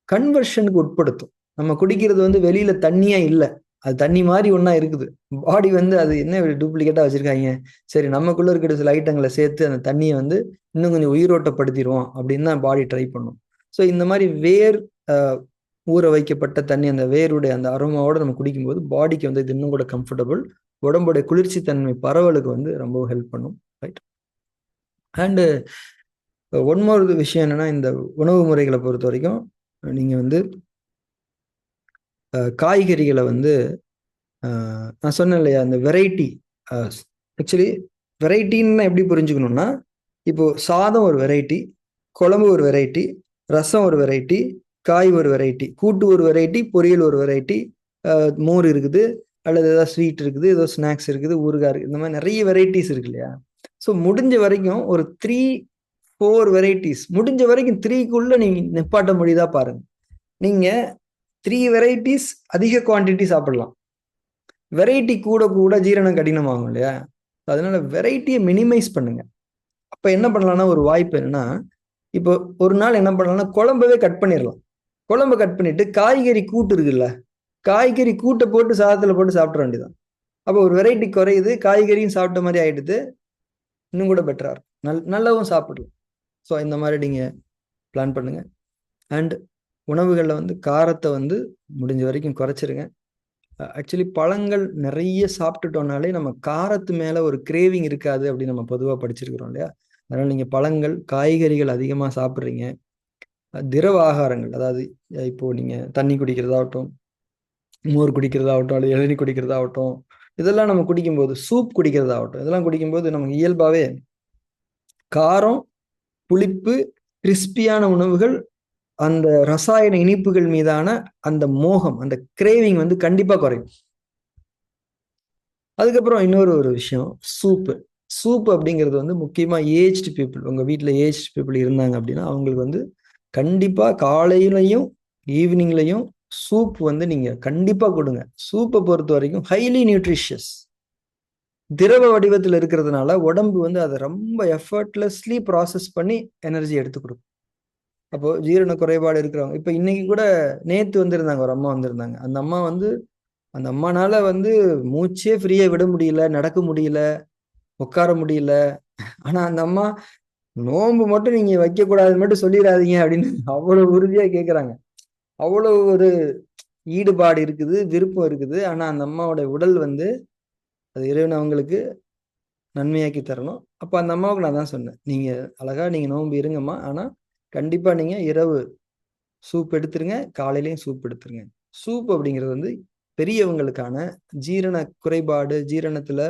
கன்வர்ஷனுக்கு உட்படுத்தும். நம்ம குடிக்கிறது வந்து வெளியில தண்ணியா இல்லை, அது தண்ணி மாதிரி ஒன்றா இருக்குது. பாடி வந்து அது என்ன டூப்ளிகேட்டாக வச்சுருக்காங்க, சரி நமக்குள்ளே இருக்கிற சில ஐட்டங்களை சேர்த்து அந்த தண்ணியை வந்து இன்னும் கொஞ்சம் உயிரோட்டப்படுத்திடுவோம் அப்படின்னு தான் பாடி ட்ரை பண்ணும். ஸோ இந்த மாதிரி வேர் ஊற வைக்கப்பட்ட தண்ணி, அந்த வேருடைய அந்த அரோமாவோட நம்ம குடிக்கும்போது பாடிக்கு வந்து இது இன்னும் கூட கம்ஃபர்டபுள். உடம்புடைய குளிர்ச்சி தன்மை பரவலுக்கு வந்து ரொம்ப ஹெல்ப் பண்ணும். ரைட். அண்டு ஒன் மோர் விஷயம் என்னன்னா, இந்த உணவு முறைகளை பொறுத்த வரைக்கும் நீங்கள் வந்து காய்கறிகளை வந்து நான் சொன்னேன் இல்லையா, அந்த வெரைட்டி. ஆக்சுவலி வெரைட்டின்னு எப்படி புரிஞ்சுக்கணும்னா, இப்போ சாதம் ஒரு வெரைட்டி, குழம்பு ஒரு வெரைட்டி, ரசம் ஒரு வெரைட்டி, காய் ஒரு வெரைட்டி, கூட்டு ஒரு வெரைட்டி, பொரியல் ஒரு வெரைட்டி, மோர் இருக்குது, அல்லது ஏதாவது ஸ்வீட் இருக்குது, ஏதோ ஸ்நாக்ஸ் இருக்குது, ஊறுகாய் இருக்குது, இந்த மாதிரி நிறைய வெரைட்டிஸ் இருக்கு இல்லையா. ஸோ முடிஞ்ச வரைக்கும் ஒரு 3-4 வெரைட்டிஸ், முடிஞ்ச வரைக்கும் 3க்குள்ள நீங்க நிப்பாட்ட முடியுதா பாருங்க. நீங்க 3 வெரைட்டிஸ் அதிக குவான்டிட்டி சாப்பிடலாம். வெரைட்டி கூட கூட ஜீரணம் கடினமாகும் இல்லையா. அதனால வெரைட்டியை மினிமைஸ் பண்ணுங்க. அப்ப என்ன பண்ணலாம்னா, ஒரு வாய்ப்பு என்னன்னா, இப்போ ஒரு நாள் என்ன பண்ணலாம்னா குழம்பவே கட் பண்ணிடலாம். குழம்பு கட் பண்ணிட்டு காய்கறி கூட்டு இருக்குல்ல, காய்கறி கூட்டை போட்டு சாதத்துல போட்டு சாப்பிட வேண்டியதான். அப்போ ஒரு வெரைட்டி குறையுது, காய்கறியும் சாப்பிட்ட மாதிரி ஆயிடுது, இன்னும் கூட பெட்டரா இருக்கும். நல்லாவும் சாப்பிடலாம். ஸோ இந்த மாதிரி நீங்க பிளான் பண்ணுங்க. அண்ட் உணவுகளில் வந்து காரத்தை வந்து முடிஞ்ச வரைக்கும் குறைச்சிருங்க. ஆக்சுவலி பழங்கள் நிறைய சாப்பிட்டுட்டோம்னாலே நம்ம காரத்து மேலே ஒரு கிரேவிங் இருக்காது அப்படின்னு நம்ம பொதுவாக படிச்சிருக்கிறோம் இல்லையா. அதனால் நீங்கள் பழங்கள், காய்கறிகள் அதிகமாக சாப்பிட்றீங்க. திரவ ஆகாரங்கள், அதாவது இப்போது நீங்கள் தண்ணி குடிக்கிறதாகட்டும், மோர் குடிக்கிறதாகட்டும், அல்லது இளநீர் குடிக்கிறதாகட்டும், இதெல்லாம் நம்ம குடிக்கும்போது, சூப் குடிக்கிறதாகட்டும், இதெல்லாம் குடிக்கும்போது நமக்கு இயல்பாகவே காரம், புளிப்பு, கிறிஸ்பியான உணவுகள், அந்த ரசாயன இனிப்புகள் மீதான அந்த மோகம், அந்த கிரேவிங் வந்து கண்டிப்பாக குறையும். அதுக்கப்புறம் இன்னொரு விஷயம், சூப்பு. சூப் அப்படிங்கிறது வந்து முக்கியமா ஏஜ்டு பீப்புள், உங்க வீட்டில் ஏஜ்டு பீப்புள் இருந்தாங்க அப்படின்னா அவங்களுக்கு வந்து கண்டிப்பா காலையிலையும் ஈவினிங்லையும் சூப் வந்து நீங்க கண்டிப்பா கொடுங்க. சூப்பை பொறுத்த வரைக்கும் ஹைலி நியூட்ரிஷியஸ், திரவ வடிவத்தில் இருக்கிறதுனால உடம்பு வந்து அதை ரொம்ப எஃபர்ட்லெஸ்லி ப்ராசஸ் பண்ணி எனர்ஜி எடுத்து கொடுக்கும். அப்போ ஜீரண குறைபாடு இருக்கிறவங்க, இப்போ இன்னைக்கு கூட நேத்து வந்திருந்தாங்க, ஒரு அம்மா வந்திருந்தாங்க. அந்த அம்மா வந்து அந்த அம்மானால வந்து மூச்சே ஃப்ரீயா விட முடியல, நடக்க முடியல, உட்கார முடியல. ஆனா அந்த அம்மா நோன்பு மட்டும் நீங்க வைக்க கூடாதுன்னு மட்டும் சொல்லிடாதீங்க அப்படின்னு அவ்வளவு உறுதியா கேட்கறாங்க. அவ்வளவு ஒரு ஈடுபாடு இருக்குது, விருப்பம் இருக்குது. ஆனா அந்த அம்மாவோட உடல் வந்து அது இறைவன் அவங்களுக்கு நன்மையாக்கி தரணும். அப்போ அந்த அம்மாவுக்கு நான் தான் சொன்னேன், நீங்க அழகா நீங்க நோன்பு இருங்கம்மா, ஆனா கண்டிப்பா நீங்க இரவு சூப் எடுத்துருங்க, காலையிலையும் சூப் எடுத்துருங்க. சூப் அப்படிங்கிறது வந்து பெரியவங்களுக்கான ஜீரண குறைபாடு, ஜீரணத்துல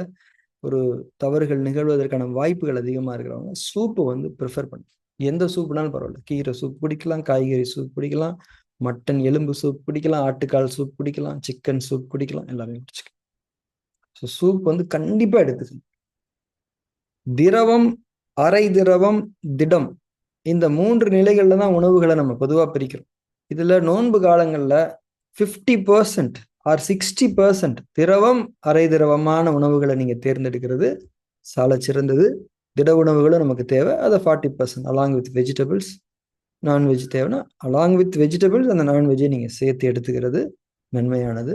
ஒரு தவறுகள் நிகழ்வதற்கான வாய்ப்புகள் அதிகமா இருக்கிறவங்க சூப்பு வந்து ப்ரிஃபர் பண்ணும். எந்த சூப்னாலும் பரவாயில்ல, கீரை சூப் குடிக்கலாம், காய்கறி சூப் குடிக்கலாம், மட்டன் எலும்பு சூப் குடிக்கலாம், ஆட்டுக்கால் சூப் குடிக்கலாம், சிக்கன் சூப் குடிக்கலாம், எல்லாமே குடிச்சுக்கலாம். ஸோ சூப் வந்து கண்டிப்பா எடுத்துக்கணும். திரவம், அரை திரவம், திடம், இந்த 3 நிலைகள்ல தான் உணவுகளை நம்ம பொதுவா பிரிக்கிறோம். இதுல நோன்பு காலங்கள்ல 50% ஆர் 60% திரவம், அரை திரவமான உணவுகளை நீங்க தேர்ந்தெடுக்கிறது சால சிறந்தது. திட உணவுகளும் நமக்கு தேவை, அதை 40% அலாங் வித் வெஜிடபிள்ஸ். நான்வெஜ் தேவைன்னா அலாங் வித் வெஜிடபிள்ஸ் அந்த நான்வெஜ்ஜை நீங்க சேர்த்து எடுத்துக்கிறது நன்மையானது.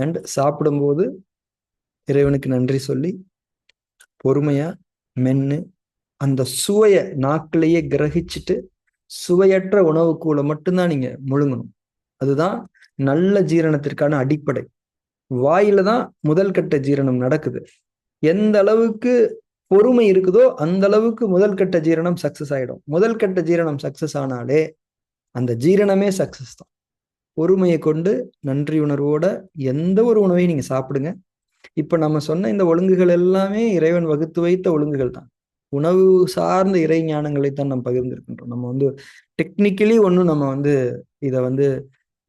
அண்ட் சாப்பிடும்போது இறைவனுக்கு நன்றி சொல்லி பொறுமையா மென்னு அந்த சுவையை நாக்கிலேயே கிரகிச்சுட்டு சுவையற்ற உணவுக்குள்ள மட்டும்தான் நீங்க முழுங்கணும். அதுதான் நல்ல ஜீரணத்திற்கான அடிப்படை. வாயில தான் முதல் கட்ட ஜீரணம் நடக்குது. எந்த அளவுக்கு பொறுமை இருக்குதோ அந்த அளவுக்கு முதல் கட்ட ஜீரணம் சக்சஸ் ஆயிடும். முதல் கட்ட ஜீரணம் சக்சஸ் ஆனாலே அந்த ஜீரணமே சக்சஸ் தான். பொறுமையை கொண்டு நன்றி உணர்வோட எந்த ஒரு உணவையும் நீங்க சாப்பிடுங்க. இப்ப நம்ம சொன்ன இந்த ஒழுங்குகள் எல்லாமே இறைவன் வகுத்து வைத்த ஒழுங்குகள் தான். உணவு சார்ந்த இறை ஞானங்களை தான் நம்ம பகிர்ந்திருக்கின்றோம். நம்ம வந்து டெக்னிக்கலி ஒன்றும் நம்ம வந்து இதை வந்து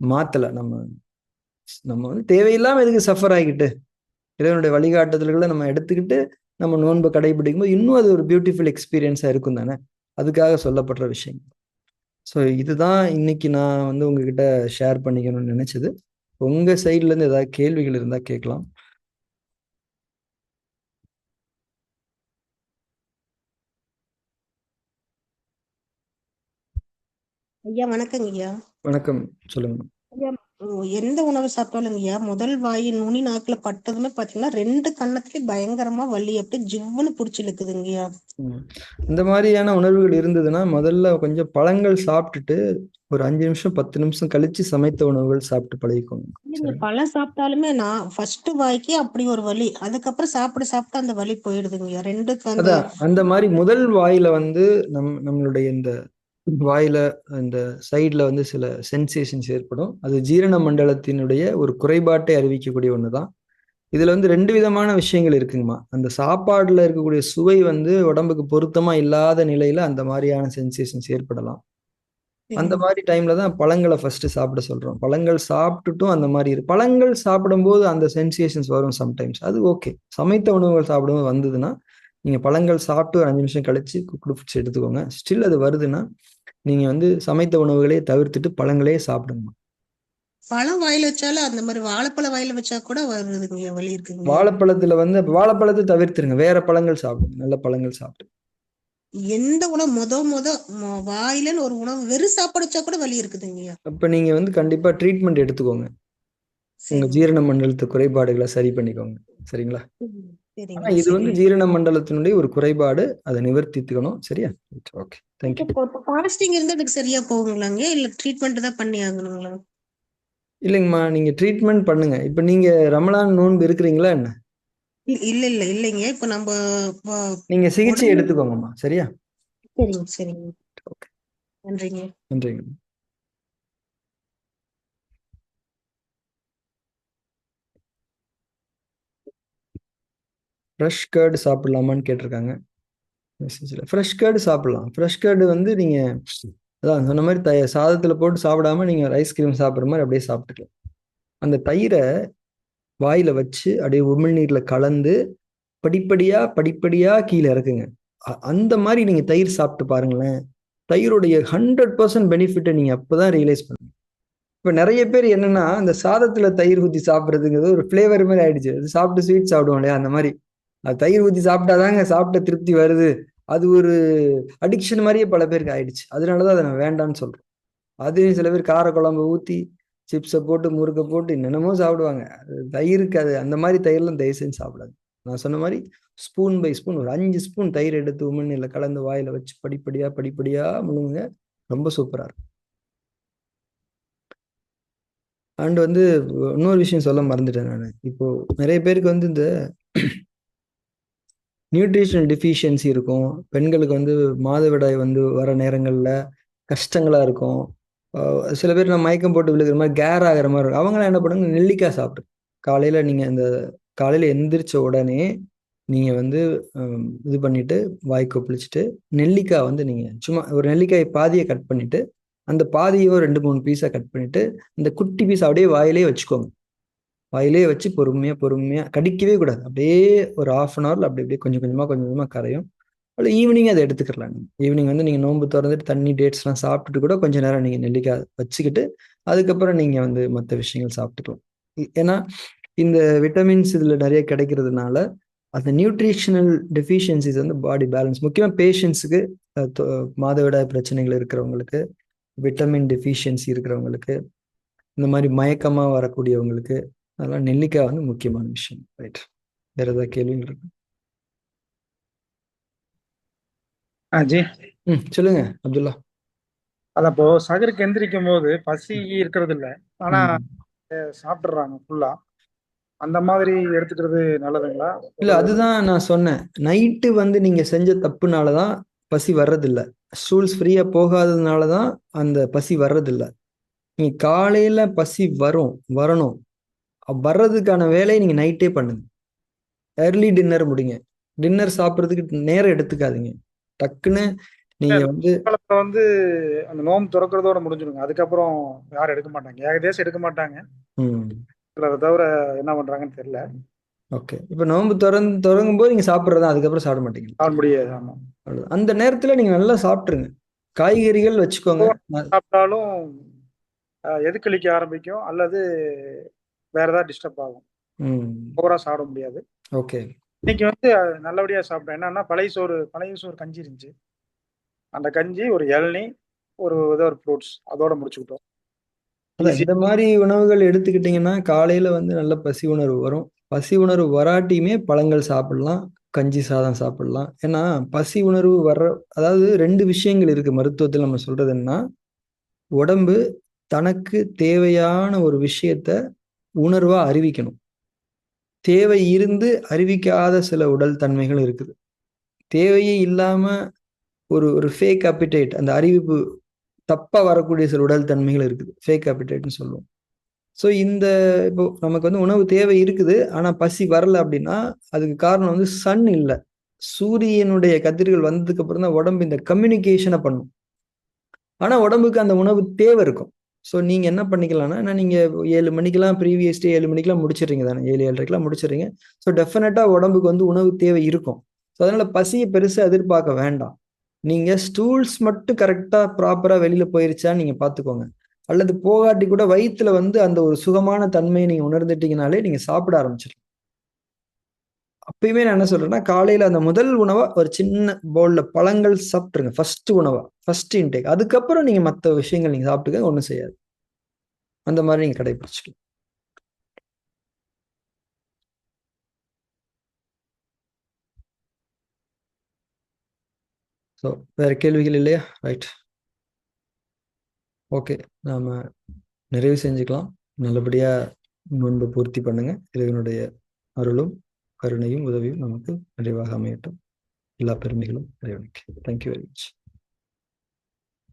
மாத்தல. நம்ம நம்ம வந்து தேவையில்லாம எதுக்கு சஃபர் ஆகிக்கிட்டு, இறைவனுடைய வழிகாட்டுதல்களை நம்ம எடுத்துக்கிட்டு நம்ம நோன்பை கடைபிடிக்கும் போது இன்னும் அது ஒரு பியூட்டிஃபுல் எக்ஸ்பீரியன்ஸா இருக்கும் தானே. அதுக்காக சொல்லப்படுற விஷயம். ஸோ இதுதான் இன்னைக்கு நான் வந்து உங்ககிட்ட ஷேர் பண்ணிக்கணும்னு நினைச்சது. உங்க சைட்ல இருந்து ஏதாவது கேள்விகள் இருந்தா கேட்கலாம். ஐயா வணக்கங்க ஐயா. வணக்கம், சொல்லுங்க. ஐயா, எந்த உணவு சாப்பிட்டாலும் ஐயா முதல் வாயில் நுனி நாக்குல பட்டதுமே பாத்தீங்கன்னா 2 கன்னத்துலயும் பயங்கரமா வலி, அப்படியே ஜிவ்வுன்னு புடிச்சு இழுக்குதுங்கய்யா. இந்த மாதிரியான உணர்வுகள் இருந்ததுன்னா முதல்ல கொஞ்சம் பழங்கள் சாப்பிட்டுட்டு ஒரு 5 நிமிஷம் 10 நிமிஷம் கழிச்சு சமைத்த உணவுகள் சாப்பிட்டு பழகிக்கோங்க. இல்லைங்க, பழம் சாப்பிட்டாலுமே நான் ஃபர்ஸ்ட் வாய்க்கே அப்படி ஒரு வலி, அதுக்கப்புறம் சாப்பிட்டு அந்த வலி போயிடுதுங்கய்யா. ரெண்டுக்கு அந்த அதான் அந்த மாதிரி முதல் வாயில வந்து நம்மளுடைய இந்த வாயில இந்த சைட்ல வந்து சில சென்சேஷன்ஸ் ஏற்படும். அது ஜீரண மண்டலத்தினுடைய ஒரு குறைபாட்டை அறிவிக்கக்கூடிய ஒண்ணுதான். இதுல வந்து 2 விதமான விஷயங்கள் இருக்குங்கம்மா. அந்த சாப்பாடுல இருக்கக்கூடிய சுவை வந்து உடம்புக்கு பொருத்தமா இல்லாத நிலையில அந்த மாதிரியான சென்சேஷன்ஸ் ஏற்படலாம். அந்த மாதிரி டைம்ல தான் பழங்களை ஃபர்ஸ்ட் சாப்பிட சொல்றோம். பழங்கள் சாப்பிட்டுட்டும் அந்த மாதிரி பழங்கள் சாப்பிடும்போது அந்த சென்சேஷன்ஸ் வரும் சம்டைம்ஸ், அது ஓகே. சமைத்த உணவுகள் சாப்பிடும்போது வந்ததுன்னா நீங்க பழங்கள் சாப்பிட்டு ஒரு 5 நிமிஷம் கழிச்சு குக்குடு ஃபுட்ஸ் எடுத்துக்கோங்க. ஸ்டில் அது வருதுன்னா நீங்க வந்து சமைத்த உணவுகளே தவிர்த்துட்டு பழங்களே சாப்பிடுங்க. பழம் வாயில வச்சாலும் அந்த மாதிரி வாழைப்பழம் வாயில வச்சா கூட வருதுங்க, வலி இருக்குங்க. வாழைப்பழத்துல வந்து வாழைப்பழத்தை தவிர்த்துருங்க, வேற பழங்கள் சாப்பிடுங்க, நல்ல பழங்கள் சாப்பிட்டு. எந்த உணவு வாயிலன்னு ஒரு உணவு வெறும் சாப்பாடு வச்சா கூட வலி இருக்குதுங்கய்யா. அப்ப நீங்க வந்து கண்டிப்பா ட்ரீட்மெண்ட் எடுத்துக்கோங்க. உங்க ஜீரண மண்டலத்து குறைபாடுகளை சரி பண்ணிக்கோங்க, சரிங்களா? ஆனா இது வந்து ஜீரண மண்டலத்தினுடைய ஒரு குறைபாடு, அதை நிவர்த்தித்துக்கணும். சரியா? Okay, thank you. ஃபாஸ்டிங் இருந்தா அதுக்கு சரியா போகுங்களாங்க, இல்ல ட்ரீட்மெண்ட் தான் பண்ணி ஆகணுங்களா? இல்லைங்கம்மா, நீங்க ட்ரீட்மெண்ட் பண்ணுங்க. இப்ப நீங்க ரமலான் நோன்பு இருக்கிறீங்களா என்ன? இல்லைங்க, இப்ப நம்ம நீங்க சிகிச்சை எடுத்துக்கோங்கம்மா, சரியா? சரிங்க. ஓகே, நன்றிங்க. நன்றிங்க. ஃப்ரெஷ் கேர்டு சாப்பிடலாமான்னு கேட்டிருக்காங்க மெசேஜில். ஃப்ரெஷ் கேர்டு சாப்பிடலாம். ஃப்ரெஷ் கேர்டு வந்து நீங்கள் அதான் சொன்ன மாதிரி சாதத்தில் போட்டு சாப்பிடாம நீங்கள் ஐஸ்கிரீம் சாப்பிட்ற மாதிரி அப்படியே சாப்பிட்டுக்கலாம். அந்த தயிரை வாயில் வச்சு அப்படியே உமிழ்நீரில் கலந்து படிப்படியா படிப்படியா கீழே இறக்குங்க. அந்த மாதிரி நீங்க தயிர் சாப்பிட்டு பாருங்களேன். தயிருடைய 100% பெனிஃபிட்டை நீங்க அப்பதான் ரியலைஸ் பண்ணுங்க. இப்ப நிறைய பேர் என்னன்னா, இந்த சாதத்துல தயிர் ஊத்தி சாப்பிடுறதுங்கிறது ஒரு ஃபிளேவர் மாதிரி ஆயிடுச்சு. அது சாப்பிட்டு ஸ்வீட் சாப்பிடுவோம் இல்லையா, அந்த மாதிரி. அது தயிர் ஊத்தி சாப்பிட்டாதாங்க சாப்பிட்ட திருப்தி வருது. அது ஒரு அடிக்ஷன் மாதிரியே பல பேருக்கு ஆயிடுச்சு. அதனாலதான் அதை நான் வேண்டான்னு சொல்றேன். அதையும் சில பேர் கார குழம்பு ஊத்தி சிப்ஸை போட்டு முறுக்க போட்டு என்னென்னமோ சாப்பிடுவாங்க. அது தயிருக்கு அது அந்த மாதிரி தயிர்லாம் தயவு செஞ்சு சாப்பிடாது. நான் சொன்ன மாதிரி ஸ்பூன் பை ஸ்பூன் ஒரு 5 ஸ்பூன் தயிர் எடுத்து உமிழ்நீர்ல கலந்து வாயில வச்சு படிப்படியா படிப்படியா முழுங்குங்க. ரொம்ப சூப்பரா இருக்கும். அண்ட் வந்து இன்னொரு விஷயம் சொல்ல மறந்துட்டேன் நான். இப்போ நிறைய பேருக்கு வந்து இந்த நியூட்ரிஷனல் டெஃபிஷியன்சி இருக்கும். பெண்களுக்கு வந்து மாதவிடாய் வந்து வர நேரங்கள்ல கஷ்டங்களா இருக்கும். சில பேர் நான் மயக்கம் போட்டு விழுகிற மாதிரி கேர் ஆகிற மாதிரி இருக்கும். அவங்களாம் என்ன பண்ணுங்க, நெல்லிக்காய் சாப்பிட்டு காலையில நீங்க இந்த காலையில எந்திரிச்ச உடனே நீங்க வந்து இது பண்ணிட்டு வாய் கொப்பளிச்சுட்டு நெல்லிக்காய் வந்து நீங்க சும்மா ஒரு நெல்லிக்காய் பாதியை கட் பண்ணிட்டு அந்த பாதியோ 2-3 பீஸா கட் பண்ணிட்டு இந்த குட்டி பீஸ் அப்படியே வாயிலே வச்சுக்கோங்க. வாயிலே வச்சு பொறுமையா பொறுமையா கடிக்கவே கூடாது. அப்படியே ஒரு 1/2 அப்படி அப்படியே கொஞ்சம் கொஞ்சமா கொஞ்சம் கொஞ்சமா கரையும். அவ்வளோ ஈவினிங் அதை எடுத்துக்கலாம். ஈவினிங் வந்து நீங்க நோன்பு திறந்துட்டு தண்ணி டேட்ஸ்லாம் சாப்பிட்டுட்டு கூட கொஞ்ச நேரம் நீங்க நெல்லிக்காய் வச்சுக்கிட்டு அதுக்கப்புறம் நீங்க வந்து மற்ற விஷயங்கள் சாப்பிட்டுக்கலாம். ஏன்னா இந்த விட்டமின்ஸ் இதுல நிறைய கிடைக்கிறதுனால அந்த நியூட்ரிஷனல் டெஃபிஷியன்சிஸ் வந்து பாடி பேலன்ஸ், முக்கியமாக பேஷண்ட்ஸுக்கு, மாதவிடாய் பிரச்சனைகள் இருக்கிறவங்களுக்கு, விட்டமின் டெஃபிஷியன்சி இருக்கிறவங்களுக்கு, இந்த மாதிரி மயக்கமா வரக்கூடியவங்களுக்கு அதெல்லாம் நெல்லிக்காய் வந்து முக்கியமான விஷயம். ரைட். வேற ஏதாவது கேள்விகள் இருக்கு? ஜி சொல்லுங்க அப்துல்லா. அத இப்போ சகருக்கு எந்திரிக்கும் போது பசி இருக்கிறது இல்ல, ஆனா சாப்பிடுறாங்க ஃபுல்லா. அந்த மாதிரி எடுத்துக்கிறது நல்லதுங்களா? இல்ல, அதுதான் நான் சொன்னேன். நைட்டு வந்து நீங்க செஞ்ச தப்புனாலதான் பசி வர்றதில்ல. ஸ்டூல்ஸ் ஃப்ரீயா போகாததுனாலதான் அந்த பசி வர்றதில்ல. நீங்க காலையில பசி வரணும். வர்றதுக்கான வேலையை நீங்க நைட்டே பண்ணுங்க. ஏர்லி டின்னர் முடிங்க. டின்னர் சாப்பிட்றதுக்கு நேரம் எடுத்துக்காதீங்க. டக்குன்னு நீங்க வந்து வந்து அந்த நோம்பு திறக்கிறதோட முடிஞ்சிருங்க. அதுக்கப்புறம் யாரும் எடுக்க மாட்டாங்க, ஏகதேசம் எடுக்க மாட்டாங்க. அதை தவிர என்ன பண்றாங்கன்னு தெரியல. ஓகே. இப்ப நோம்பு தொடங்கும் போது நீங்க சாப்பிட்றதா, அதுக்கப்புறம் சாப்பிட மாட்டீங்க. சாப்பிட முடியாது. ஆமா, அந்த நேரத்துல நீங்க நல்லா சாப்பிட்டுருங்க. காய்கறிகள் வச்சுக்கோங்க. சாப்பிட்டாலும் எதுக்களிக்க ஆரம்பிக்கும் அல்லது வேற ஏதாவது டிஸ்டர்ப் ஆகும். ஓவரா சாப்பிட முடியாது. ஓகே. இன்னைக்கு வந்து நல்லபடியா சாப்பிட்டேன். என்னன்னா பழைய சோறு கஞ்சி இருந்துச்சு. அந்த கஞ்சி, ஒரு இளநீ, ஒரு ஃப்ரூட்ஸ், அதோட முடிச்சுக்கிட்டோம். இந்த மாதிரி உணவுகள் எடுத்துக்கிட்டீங்கன்னா காலையில வந்து நல்ல பசி உணர்வு வரும். பசி உணர்வு வராட்டியுமே பழங்கள் சாப்பிடலாம், கஞ்சி சாதம் சாப்பிடலாம். ஏன்னா பசி உணர்வு அதாவது 2 விஷயங்கள் இருக்கு மருத்துவத்தில். நம்ம சொல்றது என்ன, உடம்பு தனக்கு தேவையான ஒரு விஷயத்த உணர்வா அறிவிக்கணும். தேவை இருந்து அறிவிக்காத சில உடல் தன்மைகள் இருக்குது. தேவையே இல்லாம ஒரு ஃபேக் அப்பிடைட், அந்த அறிவிப்பு தப்பா வரக்கூடிய சில உடல் தன்மைகள் இருக்குது. ஃபேக் அப்பிடைட்னு சொல்லுவோம். ஸோ இப்போ நமக்கு வந்து உணவு தேவை இருக்குது, ஆனா பசி வரல அப்படின்னா அதுக்கு காரணம் வந்து சன் இல்லை. சூரியனுடைய கதிர்கள் வந்ததுக்கு அப்புறம் தான் உடம்பு இந்த கம்யூனிகேஷனை பண்ணும். ஆனா உடம்புக்கு அந்த உணவு தேவை இருக்கும். ஸோ நீங்க என்ன பண்ணிக்கலாம்னா, நீங்க 7 மணிக்கெல்லாம் ப்ரீவியஸ் டே 7 மணிக்கெல்லாம் முடிச்சிடுறீங்க தானே, 7-7:30 முடிச்சிடுறீங்க. ஸோ டெஃபினட்டா உடம்புக்கு வந்து உணவு தேவை இருக்கும். ஸோ அதனால பசியை பெருசா எதிர்பார்க்க வேண்டாம். நீங்க ஸ்டூல்ஸ் மட்டும் கரெக்டா ப்ராப்பரா வெளியில போயிருச்சான்னு நீங்க பாத்துக்கோங்க. அல்லது போகாட்டி கூட வயிற்றுல வந்து அந்த ஒரு சுகமான தன்மையை நீங்க உணர்ந்துட்டீங்கனாலே நீங்க சாப்பிட ஆரம்பிச்சிடலாம். அப்பயுமே நான் என்ன சொல்றேன்னா, காலையில அந்த முதல் உணவா ஒரு சின்ன பவுல்ல பழங்கள் சாப்பிட்டுருங்க. ஃபர்ஸ்ட் உணவா, ஃபர்ஸ்ட் இன்டேக். அதுக்கப்புறம் நீங்க மற்ற விஷயங்கள் நீங்க சாப்பிட்டுக்க, ஒன்றும் செய்யாது. அந்த மாதிரி நீங்க கடைபிடிச்சிக்கலாம். ஸோ வேற கேள்விகள் இல்லையா? ரைட். ஓகே, நாம நிறைவு செஞ்சுக்கலாம். நல்லபடியா நோன்பு பூர்த்தி பண்ணுங்க. இறைவனுடைய அருளும் கருணையும் உதவியும் நமக்கு நிறைவாக அமையட்டும். எல்லா பெருமைகளும் இறைவனுக்கு. Thank you very much.